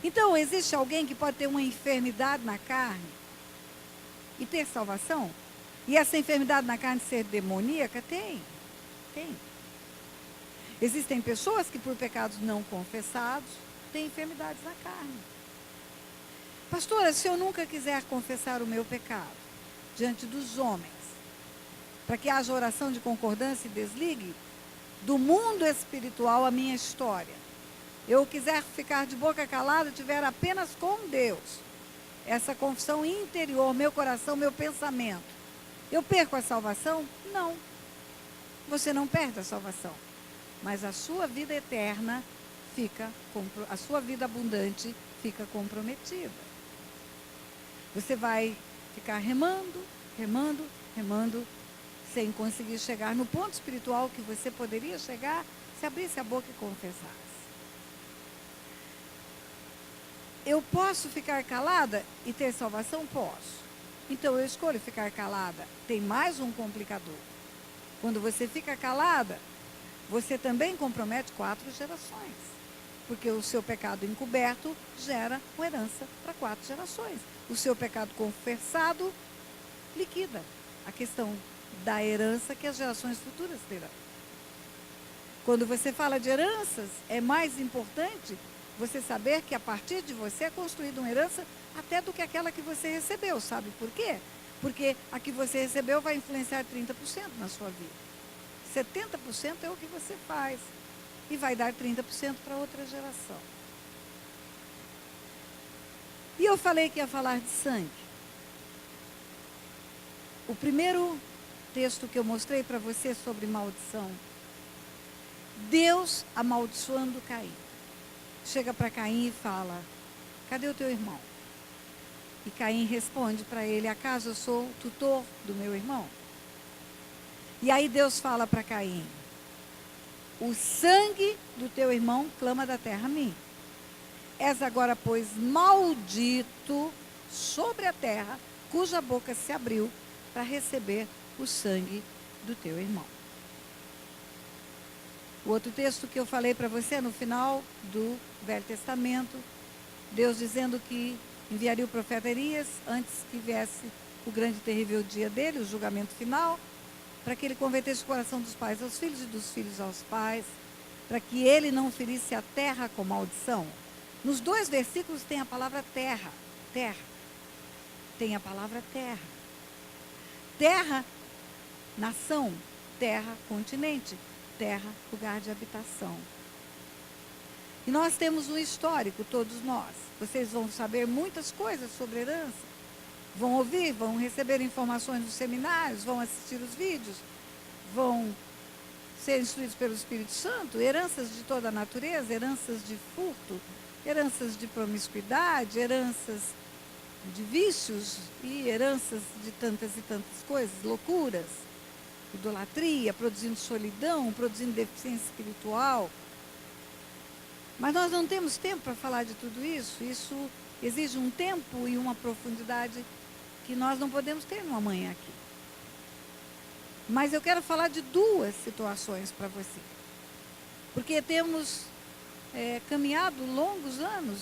Então, existe alguém que pode ter uma enfermidade na carne e ter salvação? E essa enfermidade na carne ser demoníaca? Tem. Existem pessoas que por pecados não confessados têm enfermidades na carne. Pastora, se eu nunca quiser confessar o meu pecado diante dos homens, para que haja oração de concordância e desligue do mundo espiritual a minha história, eu quiser ficar de boca calada, tiver apenas com Deus, essa confissão interior, meu coração, meu pensamento, eu perco a salvação? Não. Você não perde a salvação. Mas a sua vida eterna a sua vida abundante fica comprometida. Você vai ficar remando, sem conseguir chegar no ponto espiritual que você poderia chegar se abrisse a boca e confessasse. Eu posso ficar calada e ter salvação? Posso. Então eu escolho ficar calada. Tem mais um complicador. Quando você fica calada, você também compromete 4 gerações. Porque o seu pecado encoberto gera uma herança para 4 gerações. O seu pecado confessado liquida a questão da herança que as gerações futuras terão. Quando você fala de heranças, é mais importante você saber que a partir de você é construída uma herança até do que aquela que você recebeu. Sabe por quê? Porque a que você recebeu vai influenciar 30% na sua vida. 70% é o que você faz. E vai dar 30% para outra geração. E eu falei que ia falar de sangue. O primeiro texto que eu mostrei para você sobre maldição. Deus amaldiçoando Caim. Chega para Caim e fala: cadê o teu irmão? E Caim responde para ele: acaso eu sou tutor do meu irmão? E aí Deus fala para Caim: o sangue do teu irmão clama da terra a mim. És agora, pois, maldito sobre a terra, cuja boca se abriu para receber o sangue do teu irmão. O outro texto que eu falei para você é no final do Velho Testamento, Deus dizendo que enviaria o profeta Elias antes que viesse o grande e terrível dia dele, o julgamento final, para que ele convertesse o coração dos pais aos filhos e dos filhos aos pais, para que ele não ferisse a terra com maldição. Nos 2 versículos tem a palavra terra, terra. Tem a palavra terra. Terra, nação, terra, continente, terra, lugar de habitação. E nós temos um histórico, todos nós. Vocês vão saber muitas coisas sobre herança. Vão ouvir, vão receber informações nos seminários, vão assistir os vídeos, vão ser instruídos pelo Espírito Santo, heranças de toda a natureza, heranças de furto, heranças de promiscuidade, heranças de vícios e heranças de tantas e tantas coisas, loucuras, idolatria, produzindo solidão, produzindo deficiência espiritual. Mas nós não temos tempo para falar de tudo isso. Isso exige um tempo e uma profundidade que nós não podemos ter numa manhã aqui. Mas eu quero falar de 2 situações para você. Porque temos caminhado longos anos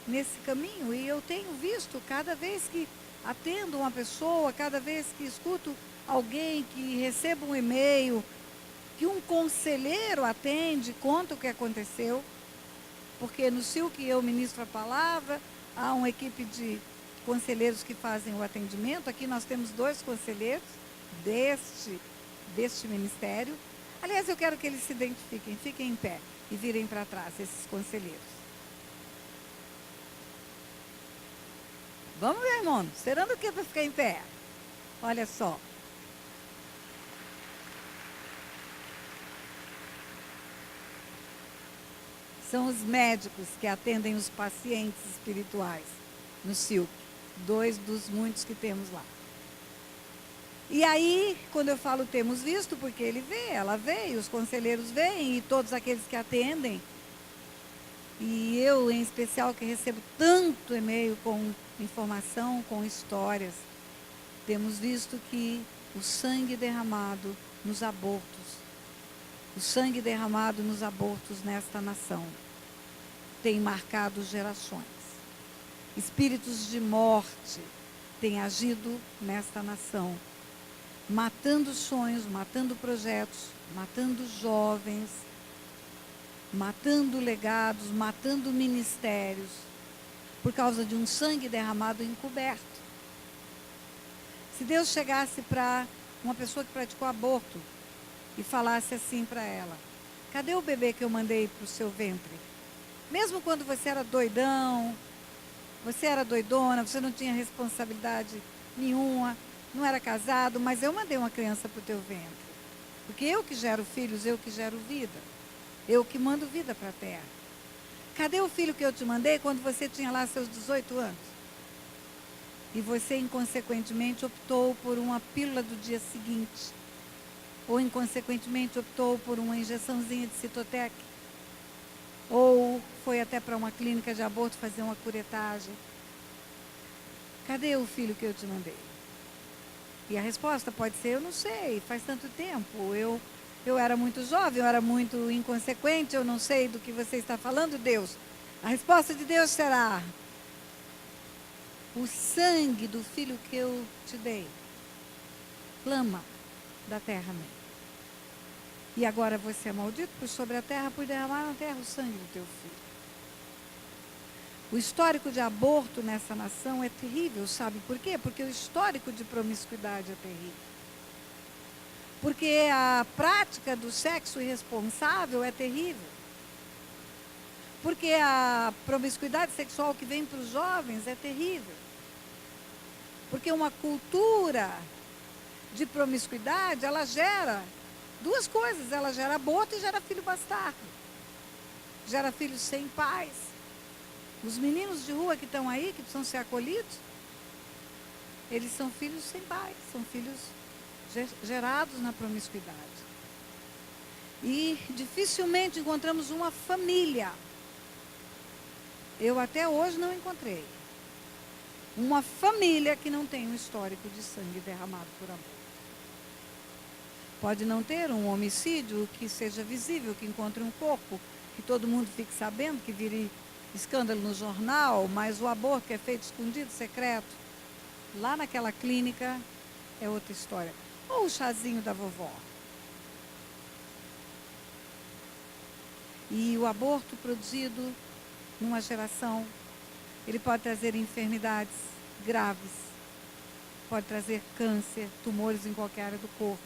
nesse caminho e eu tenho visto cada vez que atendo uma pessoa, cada vez que escuto alguém, que recebo um e-mail, que um conselheiro atende, conta o que aconteceu, porque no CIL que eu ministro a palavra, há uma equipe de conselheiros que fazem o atendimento. Aqui nós temos 2 conselheiros deste ministério. Aliás, eu quero que eles se identifiquem, fiquem em pé e virem para trás, esses conselheiros. Vamos, meu irmão, esperando o que para ficar em pé? Olha só. São os médicos que atendem os pacientes espirituais no CILC, 2 dos muitos que temos lá. E aí, quando eu falo temos visto, porque ele vê, ela vê, e os conselheiros veem, e todos aqueles que atendem, e eu em especial que recebo tanto e-mail com informação, com histórias, temos visto que o sangue derramado nos abortos, o sangue derramado nos abortos nesta nação tem marcado gerações. Espíritos de morte têm agido nesta nação, matando sonhos, matando projetos, matando jovens, matando legados, matando ministérios, por causa de um sangue derramado encoberto. Se Deus chegasse para uma pessoa que praticou aborto e falasse assim para ela: cadê o bebê que eu mandei para o seu ventre? Mesmo quando você era doidão, você era doidona, você não tinha responsabilidade nenhuma, não era casado, mas eu mandei uma criança para o teu ventre. Porque eu que gero filhos, eu que gero vida. Eu que mando vida para a terra. Cadê o filho que eu te mandei quando você tinha lá seus 18 anos? E você, inconsequentemente, optou por uma pílula do dia seguinte. Ou, inconsequentemente, optou por uma injeçãozinha de Citotec. Ou foi até para uma clínica de aborto fazer uma curetagem. Cadê o filho que eu te mandei? E a resposta pode ser: eu não sei, faz tanto tempo, eu era muito jovem, eu era muito inconsequente, eu não sei do que você está falando, Deus. A resposta de Deus será: o sangue do filho que eu te dei clama da terra minha. E agora você é maldito por sobre a terra, por derramar na terra o sangue do teu filho. O histórico de aborto nessa nação é terrível, sabe por quê? Porque o histórico de promiscuidade é terrível. Porque a prática do sexo irresponsável é terrível. Porque a promiscuidade sexual que vem para os jovens é terrível. Porque uma cultura de promiscuidade, ela gera 2 coisas. Ela gera aborto e gera filho bastardo. Gera filhos sem pais. Os meninos de rua que estão aí, que precisam ser acolhidos, eles são filhos sem pais, são filhos gerados na promiscuidade. E dificilmente encontramos uma família, eu até hoje não encontrei, uma família que não tem um histórico de sangue derramado por amor. Pode não ter um homicídio que seja visível, que encontre um corpo, que todo mundo fique sabendo, que vire escândalo no jornal, mas o aborto que é feito escondido, secreto, lá naquela clínica, é outra história. Ou o chazinho da vovó. E o aborto produzido numa geração, ele pode trazer enfermidades graves, pode trazer câncer, tumores em qualquer área do corpo.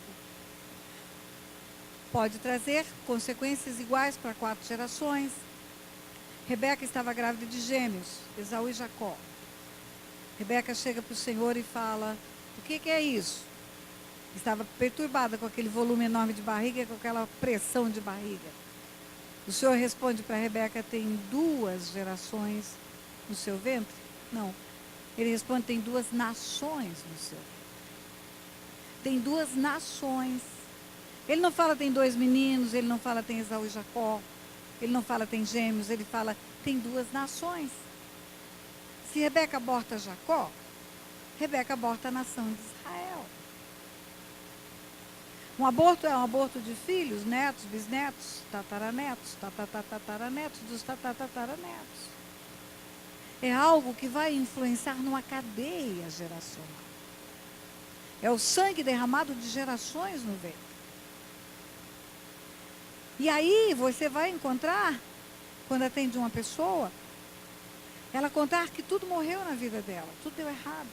Pode trazer consequências iguais para 4 gerações. Rebeca estava grávida de gêmeos, Esaú e Jacó. Rebeca chega para o Senhor e fala, o que é isso? Estava perturbada com aquele volume enorme de barriga, com aquela pressão de barriga. O Senhor responde para Rebeca, tem 2 gerações no seu ventre? Não. Ele responde, tem 2 nações no seu ventre. Tem 2 nações. Ele não fala tem 2 meninos, ele não fala tem Esaú e Jacó, ele não fala tem gêmeos, ele fala tem 2 nações. Se Rebeca aborta Jacó, Rebeca aborta a nação de Israel. Um aborto é um aborto de filhos, netos, bisnetos, tataranetos, tataranetos dos tataranetos. É algo que vai influenciar numa cadeia geracional. É o sangue derramado de gerações no ventre. E aí você vai encontrar, quando atende uma pessoa, ela contar que tudo morreu na vida dela, tudo deu errado.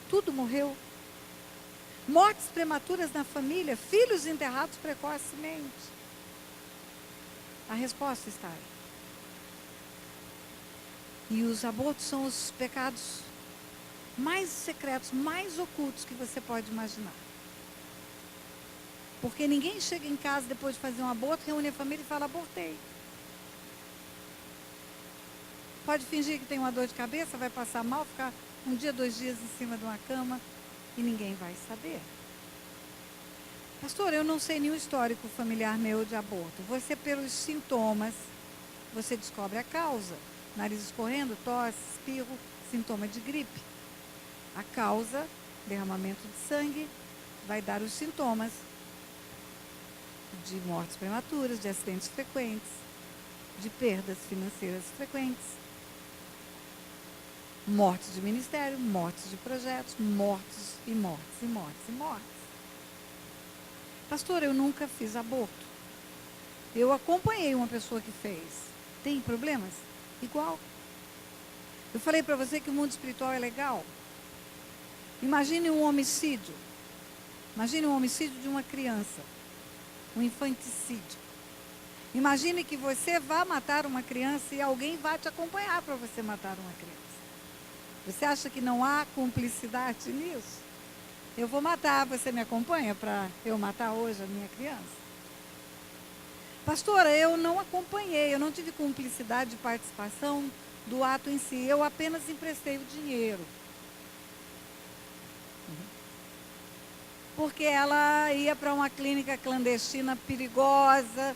Tudo morreu. Mortes prematuras na família, filhos enterrados precocemente. A resposta está aí. E os abortos são os pecados mais secretos, mais ocultos que você pode imaginar. Porque ninguém chega em casa depois de fazer um aborto, reúne a família e fala, abortei. Pode fingir que tem uma dor de cabeça, vai passar mal, ficar 1 dia, 2 dias em cima de uma cama e ninguém vai saber. Pastor, eu não sei nenhum histórico familiar meu de aborto. Você, pelos sintomas, você descobre a causa. Nariz escorrendo, tosse, espirro, sintoma de gripe. A causa, derramamento de sangue, vai dar os sintomas de mortes prematuras, de acidentes frequentes, de perdas financeiras frequentes, mortes de ministério, mortes de projetos, mortes e mortes e mortes e mortes. Pastor, eu nunca fiz aborto. Eu acompanhei uma pessoa que fez. Tem problemas? Igual. Eu falei para você que o mundo espiritual é legal. Imagine um homicídio. Imagine um homicídio de uma criança. Um infanticídio. Imagine que você vá matar uma criança e alguém vai te acompanhar para você matar uma criança. Você acha que não há cumplicidade nisso? Eu vou matar, você me acompanha para eu matar hoje a minha criança? Pastora, eu não acompanhei, eu não tive cumplicidade de participação do ato em si, eu apenas emprestei o dinheiro. Porque ela ia para uma clínica clandestina perigosa,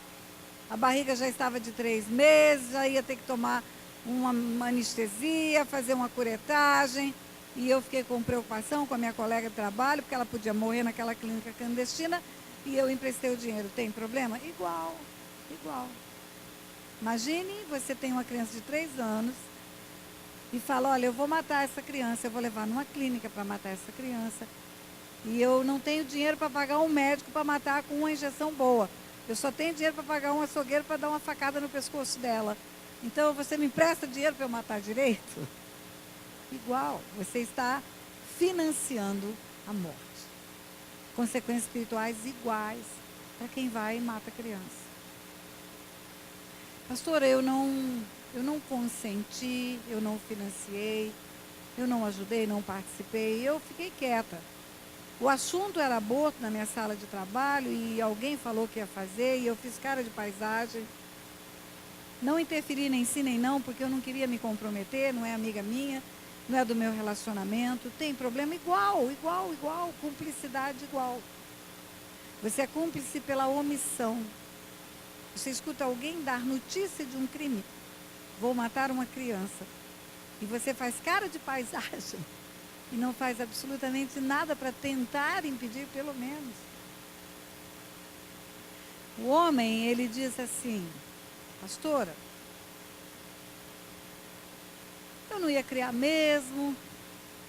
a barriga já estava de 3 meses, já ia ter que tomar uma anestesia, fazer uma curetagem, e eu fiquei com preocupação com a minha colega de trabalho, porque ela podia morrer naquela clínica clandestina, e eu emprestei o dinheiro. Tem problema? Igual, igual. Imagine, você tem uma criança de 3 anos, e fala, olha, eu vou matar essa criança, eu vou levar numa clínica para matar essa criança, e eu não tenho dinheiro para pagar um médico para matar com uma injeção boa. Eu só tenho dinheiro para pagar um açougueiro para dar uma facada no pescoço dela. Então, você me empresta dinheiro para eu matar direito? Igual, você está financiando a morte. Consequências espirituais iguais para quem vai e mata a criança. Pastora, eu não consenti, eu não financiei, eu não ajudei, não participei, eu fiquei quieta. O assunto era aborto na minha sala de trabalho e alguém falou que ia fazer e eu fiz cara de paisagem. Não interferi nem sim nem não, porque eu não queria me comprometer, não é amiga minha, não é do meu relacionamento. Tem problema? Igual, igual, igual, cumplicidade igual. Você é cúmplice pela omissão. Você escuta alguém dar notícia de um crime. Vou matar uma criança. E você faz cara de paisagem. E não faz absolutamente nada para tentar impedir, pelo menos. O homem, ele diz assim: pastora, eu não ia criar mesmo,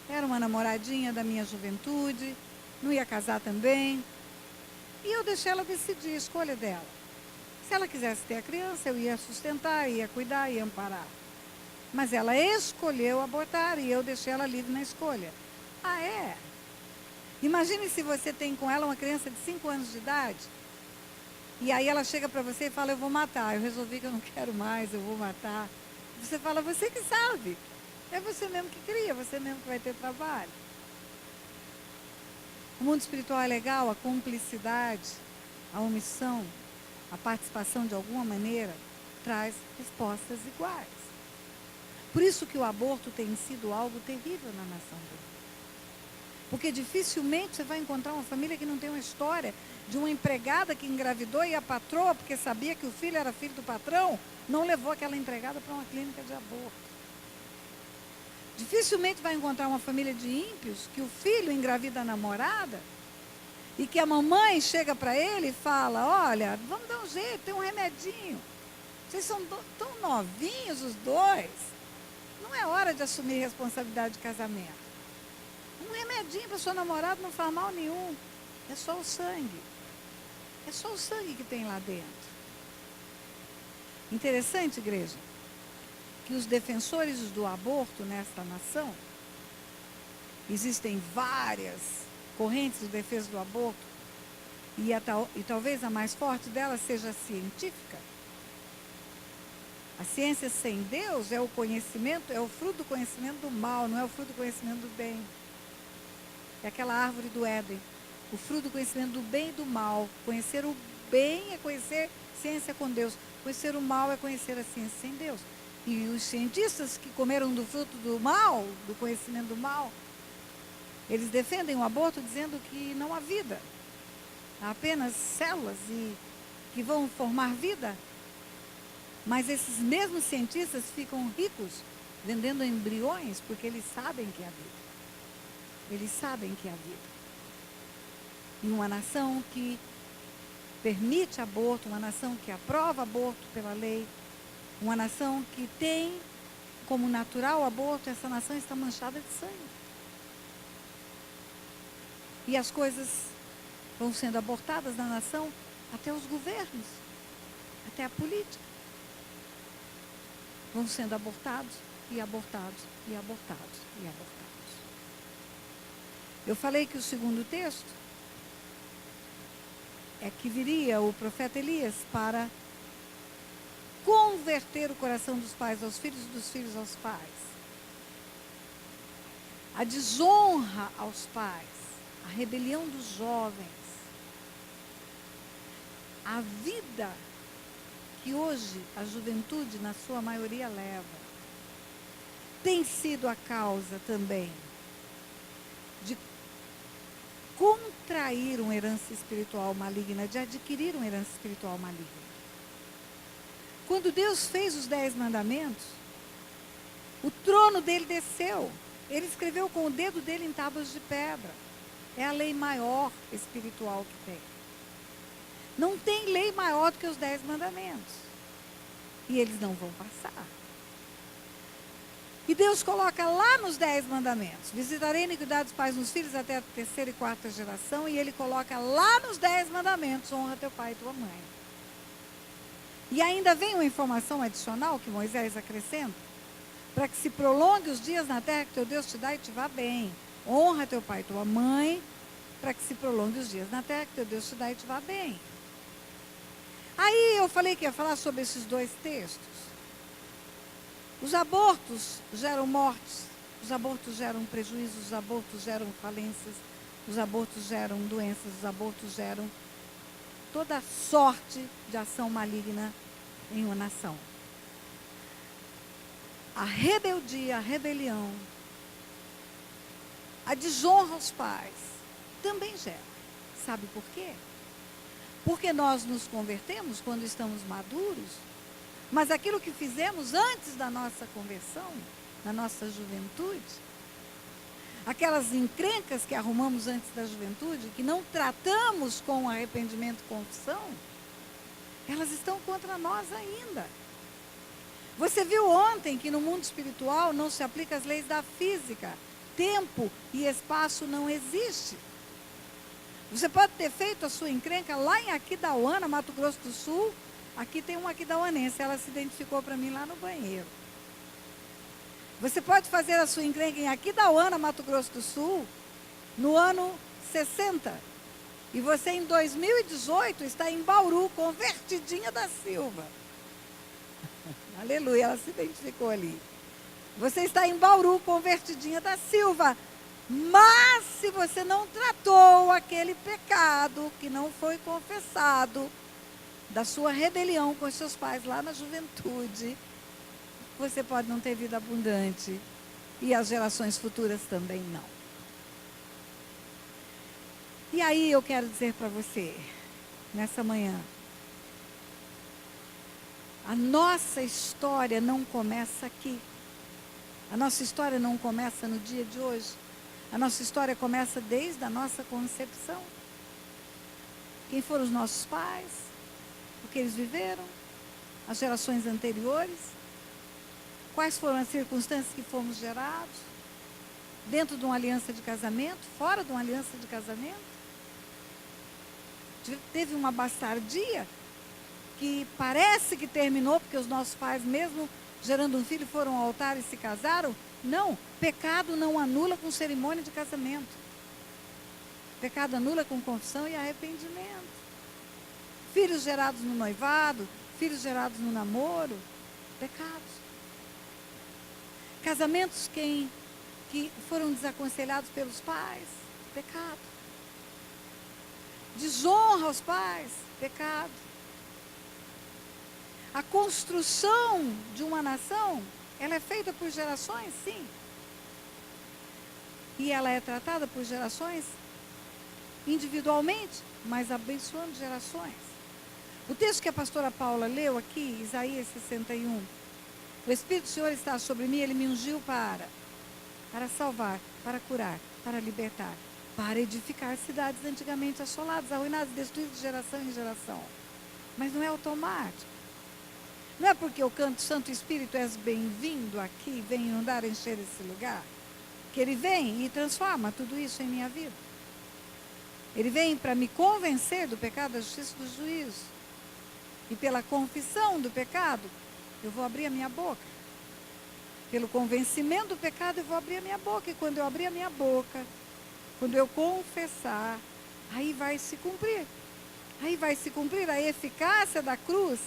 era uma namoradinha da minha juventude, não ia casar também. E eu deixei ela decidir, a escolha dela. Se ela quisesse ter a criança, eu ia sustentar, ia cuidar, ia amparar. Mas ela escolheu abortar e eu deixei ela livre na escolha. Ah, é? Imagine se você tem com ela uma criança de 5 anos de idade, e aí ela chega para você e fala: eu vou matar, eu resolvi que eu não quero mais, eu vou matar. Você fala: você que sabe. É você mesmo que cria, você mesmo que vai ter trabalho. O mundo espiritual é legal, a cumplicidade, a omissão, a participação de alguma maneira traz respostas iguais. Por isso que o aborto tem sido algo terrível na nação do mundo. Porque dificilmente você vai encontrar uma família que não tem uma história de uma empregada que engravidou e a patroa, porque sabia que o filho era filho do patrão, não levou aquela empregada para uma clínica de aborto. Dificilmente vai encontrar uma família de ímpios que o filho engravida a namorada e que a mamãe chega para ele e fala: olha, vamos dar um jeito, tem um remedinho. Vocês são tão novinhos os dois. Não é hora de assumir responsabilidade de casamento. Um remedinho para sua namorada não faz mal nenhum. É só o sangue. É só o sangue que tem lá dentro. Interessante, igreja, que os defensores do aborto nesta nação, existem várias correntes de defesa do aborto, e talvez a mais forte delas seja a científica. A ciência sem Deus é o conhecimento, é o fruto do conhecimento do mal, não é o fruto do conhecimento do bem. É aquela árvore do Éden. O fruto do conhecimento do bem e do mal. Conhecer o bem é conhecer ciência com Deus. Conhecer o mal é conhecer a ciência sem Deus. E os cientistas que comeram do fruto do mal, do conhecimento do mal, eles defendem o aborto dizendo que não há vida. Há apenas células que vão formar vida. Mas esses mesmos cientistas ficam ricos vendendo embriões porque eles sabem que há vida. Eles sabem que há vida. E uma nação que permite aborto, uma nação que aprova aborto pela lei, uma nação que tem como natural o aborto, essa nação está manchada de sangue. E as coisas vão sendo abortadas na nação até os governos, até a política. Vão sendo abortados e abortados e abortados e abortados. Eu falei que o segundo texto é que viria o profeta Elias para converter o coração dos pais aos filhos e dos filhos aos pais. A desonra aos pais, a rebelião dos jovens, a vida que hoje a juventude, na sua maioria, leva, tem sido a causa também de contrair uma herança espiritual maligna, de adquirir uma herança espiritual maligna. Quando Deus fez os 10 mandamentos, o trono dele desceu. Ele escreveu com o dedo dele em tábuas de pedra. É a lei maior espiritual que tem. Não tem lei maior do que os 10 mandamentos. E eles não vão passar. E Deus coloca lá nos 10 mandamentos: visitarei a iniquidade dos pais nos filhos até a 3ª e 4ª geração. E ele coloca lá nos 10 mandamentos: honra teu pai e tua mãe. E ainda vem uma informação adicional que Moisés acrescenta: para que se prolongue os dias na terra que teu Deus te dá e te vá bem. Honra teu pai e tua mãe, para que se prolongue os dias na terra que teu Deus te dá e te vá bem. Aí eu falei que ia falar sobre esses 2 textos. Os abortos geram mortes, os abortos geram prejuízos, os abortos geram falências, os abortos geram doenças, os abortos geram toda sorte de ação maligna em uma nação. A rebeldia, a rebelião, a desonra aos pais também gera. Sabe por quê? Porque nós nos convertemos quando estamos maduros, mas aquilo que fizemos antes da nossa conversão, na nossa juventude, aquelas encrencas que arrumamos antes da juventude, que não tratamos com arrependimento e confissão, Elas estão contra nós ainda. Você viu ontem que no mundo espiritual não se aplica as leis da física. Tempo e espaço não existe. Você pode ter feito a sua encrenca lá em Aquidauana, Mato Grosso do Sul. Aqui tem uma aquidauanense, ela se identificou para mim lá no banheiro. Você pode fazer a sua encrenca em Aquidauana, Mato Grosso do Sul, no ano 60. E você em 2018 está em Bauru, Convertidinha da Silva. Aleluia, ela se identificou ali. Você está em Bauru, Convertidinha da Silva. Mas se você não tratou aquele pecado que não foi confessado, da sua rebelião com os seus pais lá na juventude, você pode não ter vida abundante. E as gerações futuras também não. E aí eu quero dizer para você, nessa manhã, a nossa história não começa aqui. A nossa história não começa no dia de hoje. A nossa história começa desde a nossa concepção. Quem foram os nossos pais? O que eles viveram? As gerações anteriores? Quais foram as circunstâncias que fomos gerados? Dentro de uma aliança de casamento? Fora de uma aliança de casamento? Teve uma bastardia que parece que terminou porque os nossos pais, mesmo gerando um filho, foram ao altar e se casaram? Não, pecado não anula com cerimônia de casamento. Pecado anula com confissão e arrependimento. Filhos gerados no noivado, filhos gerados no namoro, pecados. Casamentos que foram desaconselhados pelos pais, pecado. Desonra aos pais, pecado. A construção de uma nação, ela é feita por gerações, sim. E ela é tratada por gerações individualmente, mas abençoando gerações. O texto que a pastora Paula leu aqui, Isaías 61. O Espírito do Senhor está sobre mim, Ele me ungiu para salvar, para curar, para libertar, para edificar cidades antigamente assoladas, arruinadas, destruídas de geração em geração. Mas não é automático. Não é porque eu canto Santo Espírito, és bem-vindo aqui, vem inundar, encher esse lugar, que Ele vem e transforma tudo isso em minha vida. Ele vem para me convencer do pecado, da justiça e do juízo. E pela confissão do pecado, eu vou abrir a minha boca. Pelo convencimento do pecado, eu vou abrir a minha boca. E quando eu abrir a minha boca, quando eu confessar, aí vai se cumprir. Aí vai se cumprir a eficácia da cruz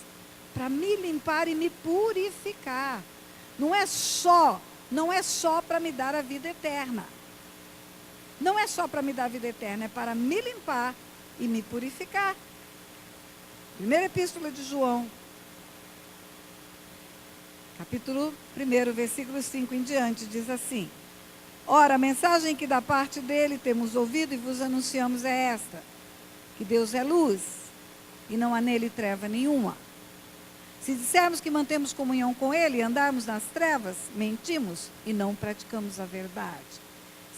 para me limpar e me purificar. Não é só para me dar a vida eterna. Não é só para me dar a vida eterna, é para me limpar e me purificar. Primeira Epístola de João, capítulo 1, versículo 5 em diante, diz assim: Ora, a mensagem que da parte dele temos ouvido e vos anunciamos é esta, que Deus é luz e não há nele treva nenhuma. Se dissermos que mantemos comunhão com ele e andarmos nas trevas, mentimos e não praticamos a verdade.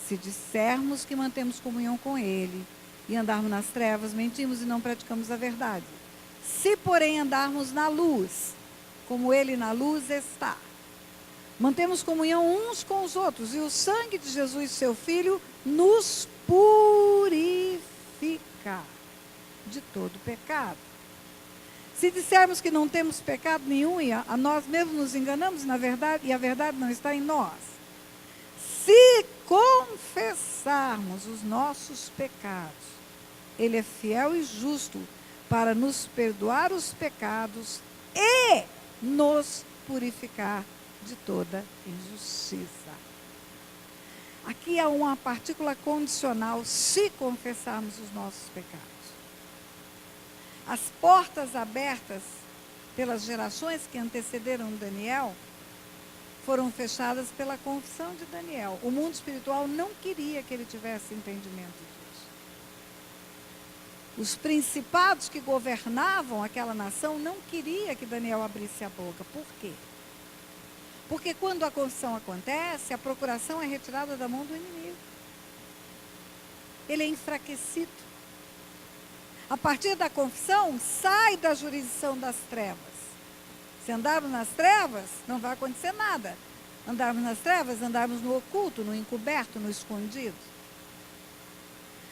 Se dissermos que mantemos comunhão com ele e andarmos nas trevas, mentimos e não praticamos a verdade. Se, porém, andarmos na luz, como ele na luz está, mantemos comunhão uns com os outros, e o sangue de Jesus, seu Filho, nos purifica de todo pecado. Se dissermos que não temos pecado nenhum, e a nós mesmos nos enganamos, na verdade, e a verdade não está em nós. Se confessarmos os nossos pecados, Ele é fiel e justo para nos perdoar os pecados e nos purificar de toda injustiça. Aqui há uma partícula condicional, se confessarmos os nossos pecados. As portas abertas pelas gerações que antecederam Daniel foram fechadas pela confissão de Daniel. O mundo espiritual não queria que ele tivesse entendimento disso. Os principados que governavam aquela nação não queriam que Daniel abrisse a boca. Por quê? Porque quando a confissão acontece, a procuração é retirada da mão do inimigo. Ele é enfraquecido. A partir da confissão, sai da jurisdição das trevas. Se andarmos nas trevas, não vai acontecer nada. Andarmos nas trevas, andarmos no oculto, no encoberto, no escondido.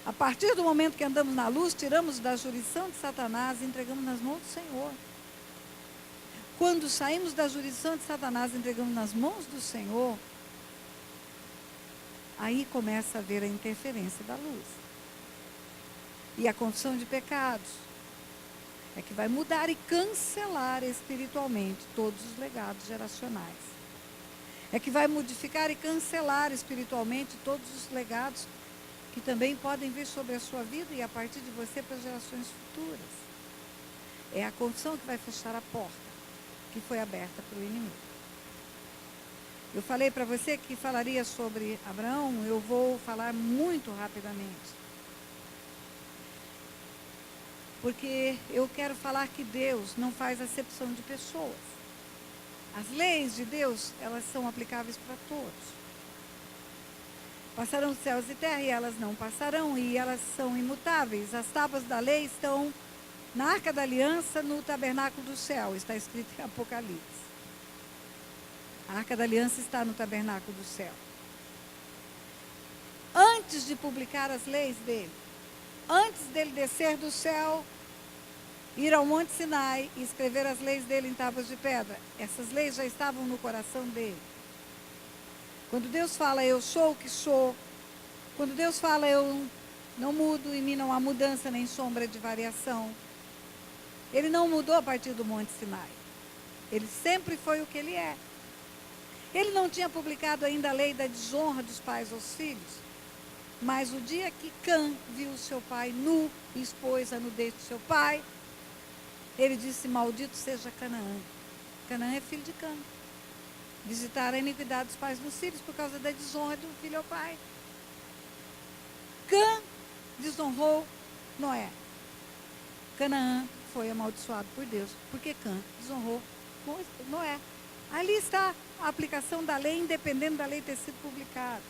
A partir do momento que andamos na luz, tiramos da jurisdição de Satanás e entregamos nas mãos do Senhor. Quando saímos da jurisdição de Satanás e entregamos nas mãos do Senhor, aí começa a haver a interferência da luz. E a confissão de pecados é que vai mudar e cancelar espiritualmente todos os legados geracionais. É que vai modificar e cancelar espiritualmente todos os legados que também podem vir sobre a sua vida e a partir de você para as gerações futuras. É a confissão que vai fechar a porta que foi aberta para o inimigo. Eu falei para você que falaria sobre Abraão, eu vou falar muito rapidamente. Porque eu quero falar que Deus não faz acepção de pessoas. As leis de Deus, elas são aplicáveis para todos. Passarão os céus e terra e elas não passarão, e elas são imutáveis. As tábuas da lei estão na Arca da Aliança, no tabernáculo do céu, está escrito em Apocalipse. A Arca da Aliança está no tabernáculo do céu. Antes de publicar as leis dele, antes dele descer do céu, ir ao Monte Sinai e escrever as leis dele em tábuas de pedra, essas leis já estavam no coração dele. Quando Deus fala, eu sou o que sou, quando Deus fala, eu não mudo, em mim não há mudança nem sombra de variação, ele não mudou a partir do Monte Sinai. Ele sempre foi o que ele é. Ele não tinha publicado ainda a lei da desonra dos pais aos filhos, mas o dia que Cã viu seu pai nu e expôs a nudez de seu pai, ele disse, maldito seja Canaã. Canaã é filho de Cã. Visitar a iniquidade dos pais nos filhos por causa da desonra do filho ao pai. Cã desonrou Noé. Canaã foi amaldiçoado por Deus, porque Cã desonrou Noé. Ali está a aplicação da lei, independente da lei ter sido publicada.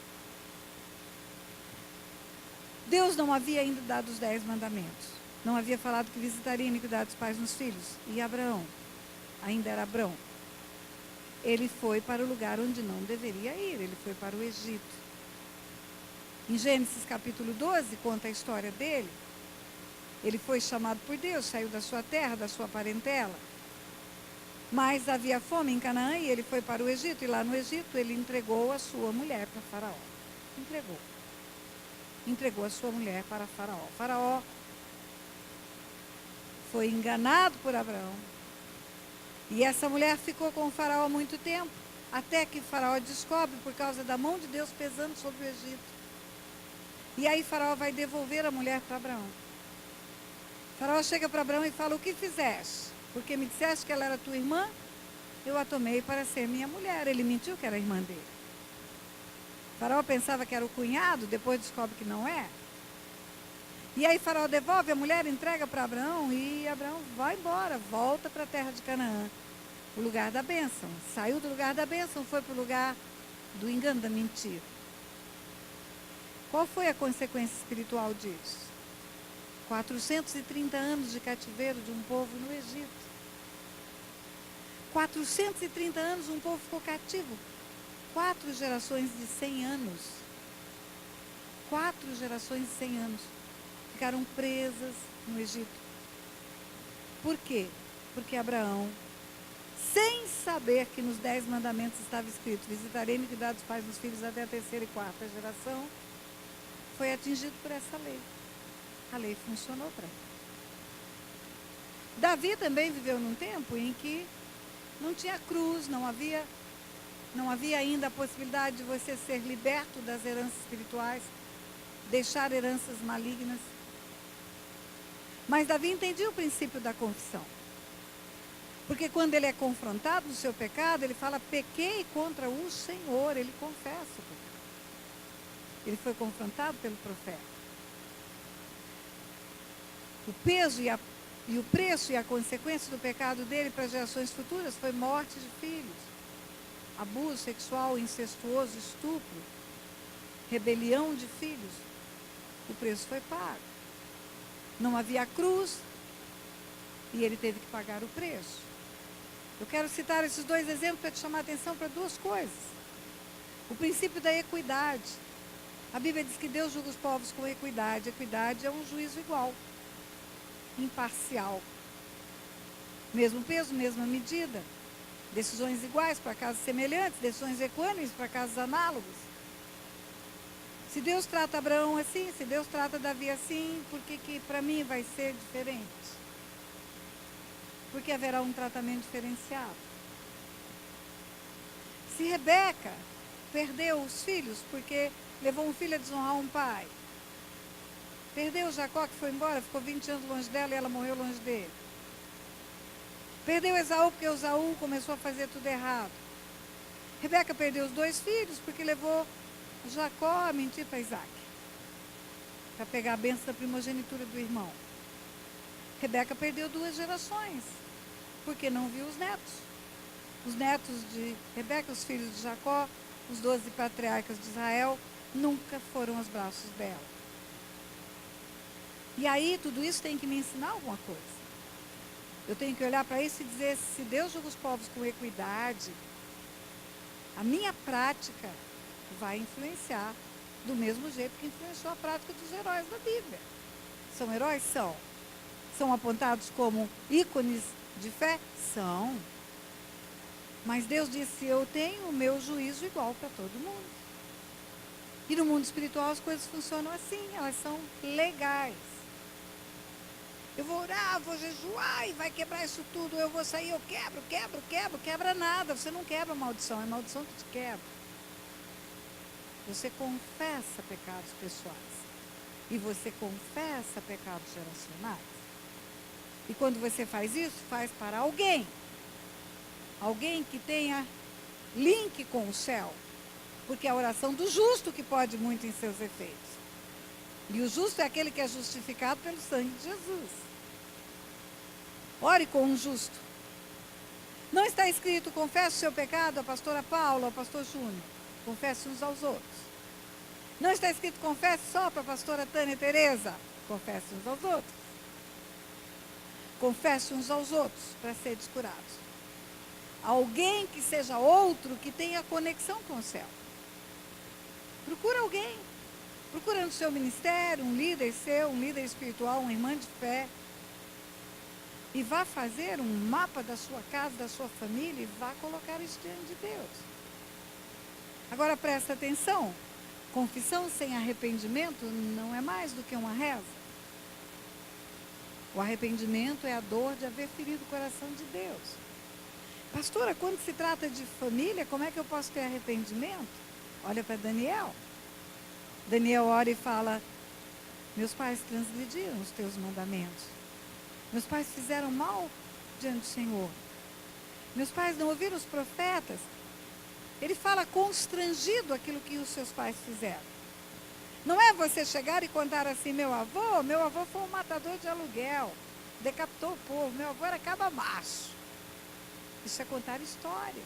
Deus não havia ainda dado os 10 mandamentos. Não havia falado que visitaria a iniquidade dos pais nos filhos. E Abraão, ainda era Abrão, ele foi para o lugar onde não deveria ir, ele foi para o Egito. Em Gênesis capítulo 12, conta a história dele. Ele foi chamado por Deus, saiu da sua terra, da sua parentela. Mas havia fome em Canaã e ele foi para o Egito. E lá no Egito ele entregou a sua mulher para Faraó. Entregou a sua mulher para Faraó. Faraó foi enganado por Abraão. E essa mulher ficou com o Faraó há muito tempo. Até que Faraó descobre por causa da mão de Deus pesando sobre o Egito. E aí Faraó vai devolver a mulher para Abraão. Faraó chega para Abraão e fala, o que fizeste? Porque me disseste que ela era tua irmã, eu a tomei para ser minha mulher. Ele mentiu que era irmã dele. Faraó pensava que era o cunhado, depois descobre que não é. E aí Faraó devolve a mulher, entrega para Abraão e Abraão vai embora, volta para a terra de Canaã, o lugar da bênção. Saiu do lugar da bênção, foi para o lugar do engano, da mentira. Qual foi a consequência espiritual disso? 430 anos de cativeiro de um povo no Egito. 430 anos um povo ficou cativo. 4 gerações de 100 anos. 4 gerações de 100 anos. Ficaram presas no Egito. Por quê? Porque Abraão, sem saber que nos 10 mandamentos estava escrito, visitarei a iniquidade dos pais dos filhos até a 3ª e 4ª geração, foi atingido por essa lei. A lei funcionou para ele. Davi também viveu num tempo em que não tinha cruz, não havia ainda a possibilidade de você ser liberto das heranças espirituais, deixar heranças malignas. Mas Davi entendia o princípio da confissão. Porque quando ele é confrontado no seu pecado, ele fala, pequei contra o Senhor, ele confessa o pecado. Ele foi confrontado pelo profeta. O peso e o preço e a consequência do pecado dele para as gerações futuras foi morte de filhos, abuso sexual, incestuoso, estupro, rebelião de filhos. O preço foi pago. não havia cruz, e ele teve que pagar o preço. Eu quero citar esses dois exemplos para te chamar a atenção para duas coisas. O princípio da equidade. A Bíblia diz que Deus julga os povos com equidade. Equidade é um juízo igual, imparcial. Mesmo peso, mesma medida. Decisões iguais para casos semelhantes, decisões equânimes para casos análogos. Se Deus trata Abraão assim, se Deus trata Davi assim, por que para mim vai ser diferente? Porque haverá um tratamento diferenciado. Se Rebeca perdeu os filhos porque levou um filho a desonrar um pai, perdeu Jacó, que foi embora, ficou 20 anos longe dela e ela morreu longe dele. Perdeu Esaú porque Esaú começou a fazer tudo errado. Rebeca perdeu os 2 filhos porque levou Jacó a mentir para Isaac, para pegar a bênção da primogenitura do irmão. Rebeca perdeu 2 gerações, porque não viu os netos. Os netos de Rebeca, os filhos de Jacó, os 12 patriarcas de Israel, nunca foram aos braços dela. E aí, tudo isso tem que me ensinar alguma coisa. Eu tenho que olhar para isso e dizer, se Deus julga os povos com equidade, a minha prática vai influenciar do mesmo jeito que influenciou a prática dos heróis da Bíblia. São heróis? São. São apontados como ícones de fé? São. Mas Deus disse, eu tenho o meu juízo igual para todo mundo. E no mundo espiritual as coisas funcionam assim, elas são legais. Eu vou orar, vou jejuar e vai quebrar isso tudo, eu vou sair, eu quebra nada, você não quebra a maldição, é a maldição que te quebra. Você confessa pecados pessoais e você confessa pecados geracionais. E quando você faz isso, faz para alguém. Alguém que tenha link com o céu. Porque é a oração do justo que pode muito em seus efeitos. E o justo é aquele que é justificado pelo sangue de Jesus. Ore com um justo. Não está escrito, confesse o seu pecado à pastora Paula, ao pastor Júnior. Confesse uns aos outros. Não está escrito, confesse só para a pastora Tânia e Tereza. Confesse uns aos outros. Confesse uns aos outros para seres curados. Alguém que seja outro, que tenha conexão com o céu. Procura alguém. Procura no seu ministério, um líder seu, um líder espiritual, uma irmã de fé. E vá fazer um mapa da sua casa, da sua família, e vá colocar isso diante de Deus. Agora presta atenção. Confissão sem arrependimento não é mais do que uma reza. O arrependimento é a dor de haver ferido o coração de Deus. Pastora, quando se trata de família, como é que eu posso ter arrependimento? Olha para Daniel. Daniel ora e fala, meus pais transgrediram os teus mandamentos. Meus pais fizeram mal diante do Senhor. Meus pais não ouviram os profetas. Ele fala constrangido aquilo que os seus pais fizeram. Não é você chegar e contar assim, meu avô foi um matador de aluguel, decapitou o povo, meu avô era caba-macho. Isso é contar histórias.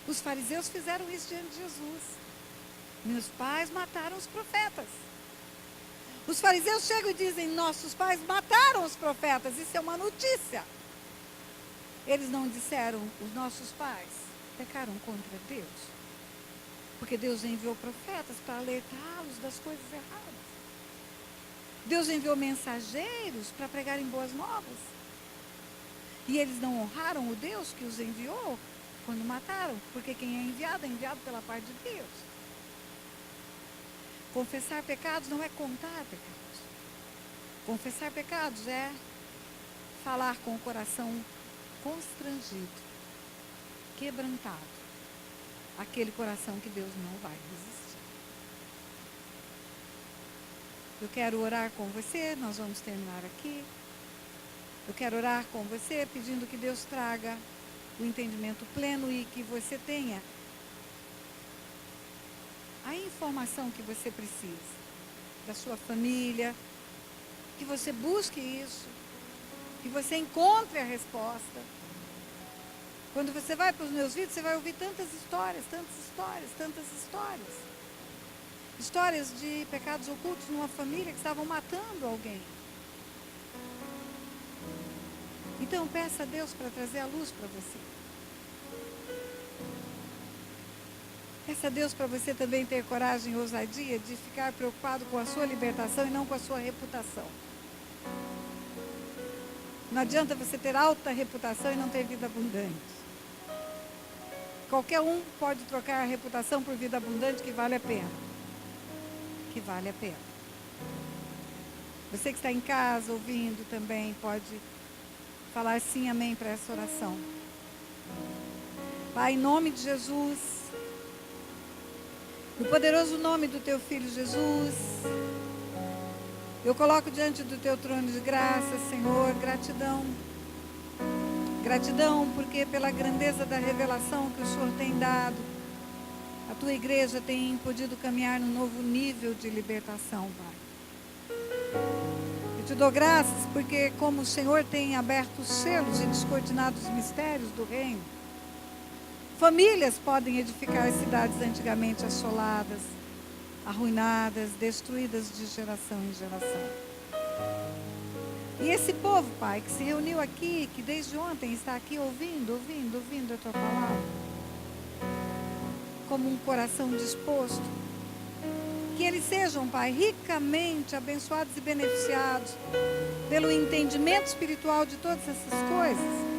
Os fariseus fizeram isso diante de Jesus. Meus pais mataram os profetas. Os fariseus chegam e dizem, nossos pais mataram os profetas, isso é uma notícia. Eles não disseram, os nossos pais pecaram contra Deus. Porque Deus enviou profetas para alertá-los das coisas erradas. Deus enviou mensageiros para pregarem boas novas. E eles não honraram o Deus que os enviou quando mataram. Porque quem é enviado pela parte de Deus. Confessar pecados não é contar pecados. Confessar pecados é falar com o coração constrangido, quebrantado. Aquele coração que Deus não vai resistir. Eu quero orar com você, nós vamos terminar aqui. Eu quero orar com você pedindo que Deus traga o entendimento pleno e que você tenha a informação que você precisa da sua família, que você busque isso, que você encontre a resposta. Quando você vai para os meus vídeos, você vai ouvir tantas histórias. Histórias de pecados ocultos numa família que estavam matando alguém. Então peça a Deus para trazer a luz para você. Peça a Deus para você também ter coragem e ousadia de ficar preocupado com a sua libertação e não com a sua reputação. Não adianta você ter alta reputação e não ter vida abundante. Qualquer um pode trocar a reputação por vida abundante, que vale a pena. Que vale a pena. Você que está em casa ouvindo também pode falar sim, amém, para essa oração. Pai, em nome de Jesus, no poderoso nome do teu Filho Jesus, eu coloco diante do teu trono de graça, Senhor, gratidão. Gratidão porque pela grandeza da revelação que o Senhor tem dado, a tua igreja tem podido caminhar num novo nível de libertação, Pai. Eu te dou graças porque como o Senhor tem aberto os selos e descortinado os mistérios do reino, famílias podem edificar cidades antigamente assoladas, arruinadas, destruídas de geração em geração. E esse povo, Pai, que se reuniu aqui, que desde ontem está aqui ouvindo a tua palavra, como um coração disposto, que eles sejam, Pai, ricamente abençoados e beneficiados pelo entendimento espiritual de todas essas coisas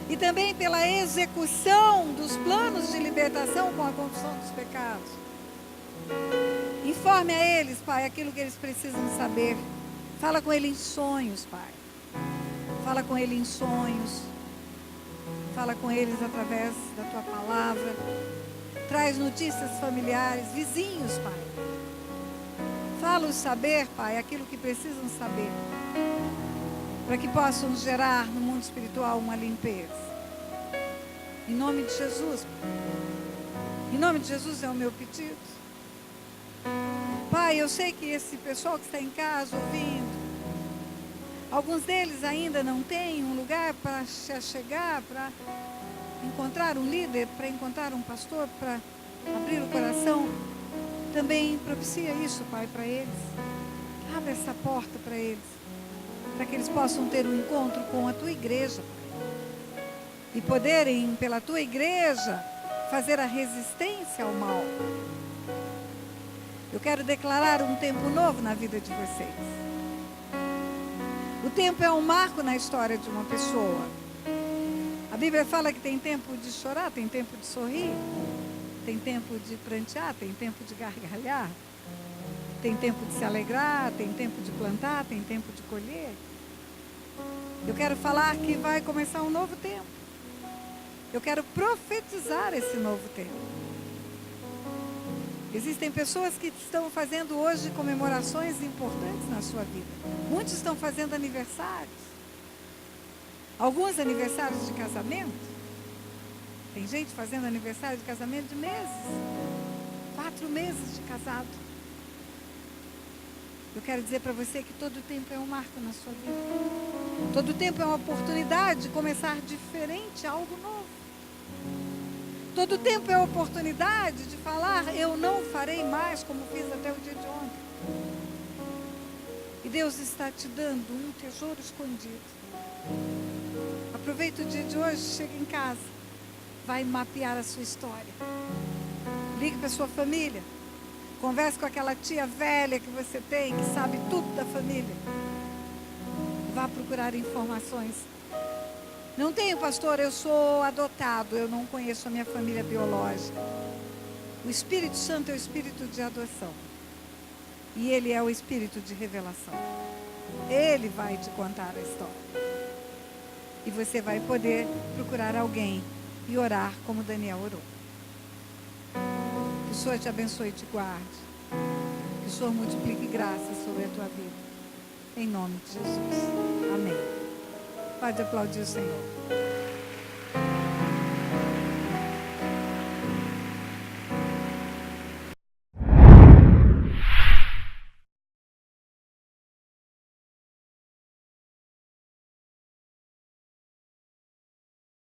e também pela execução dos planos de libertação com a confissão dos pecados. Informe a eles, Pai, aquilo que eles precisam saber. Fala com ele em sonhos, Pai. Fala com ele em sonhos. Fala com eles através da tua palavra. Traz notícias familiares, vizinhos, Pai. Fala-os saber, Pai, aquilo que precisam saber. Para que possam gerar no mundo espiritual uma limpeza. Em nome de Jesus, Pai. Em nome de Jesus é o meu pedido. Pai, eu sei que esse pessoal que está em casa ouvindo, alguns deles ainda não têm um lugar para se achegar, para encontrar um líder, para encontrar um pastor, para abrir o coração. Também propicia isso, Pai, para eles. Abre essa porta para eles, para que eles possam ter um encontro com a tua igreja, Pai. E poderem, pela tua igreja, fazer a resistência ao mal. Eu quero declarar um tempo novo na vida de vocês. O tempo é um marco na história de uma pessoa. A Bíblia fala que tem tempo de chorar, tem tempo de sorrir, tem tempo de prantear, tem tempo de gargalhar, tem tempo de se alegrar, tem tempo de plantar, tem tempo de colher. Eu quero falar que vai começar um novo tempo. Eu quero profetizar esse novo tempo. Existem pessoas que estão fazendo hoje comemorações importantes na sua vida. Muitos estão fazendo aniversários. Alguns aniversários de casamento. Tem gente fazendo aniversário de casamento de meses. 4 meses de casado. Eu quero dizer para você que todo tempo é um marco na sua vida. Todo tempo é uma oportunidade de começar diferente, algo novo. Todo tempo é a oportunidade de falar, eu não farei mais como fiz até o dia de ontem. E Deus está te dando um tesouro escondido. Aproveita o dia de hoje, chega em casa, vai mapear a sua história. Ligue para a sua família. Converse com aquela tia velha que você tem, que sabe tudo da família. Vá procurar informações. Não tenho, pastor, eu sou adotado, eu não conheço a minha família biológica. O Espírito Santo é o Espírito de adoção. E Ele é o Espírito de revelação. Ele vai te contar a história. E você vai poder procurar alguém e orar como Daniel orou. Que o Senhor te abençoe e te guarde. Que o Senhor multiplique graça sobre a tua vida. Em nome de Jesus. Amém. Pode aplaudir o Senhor.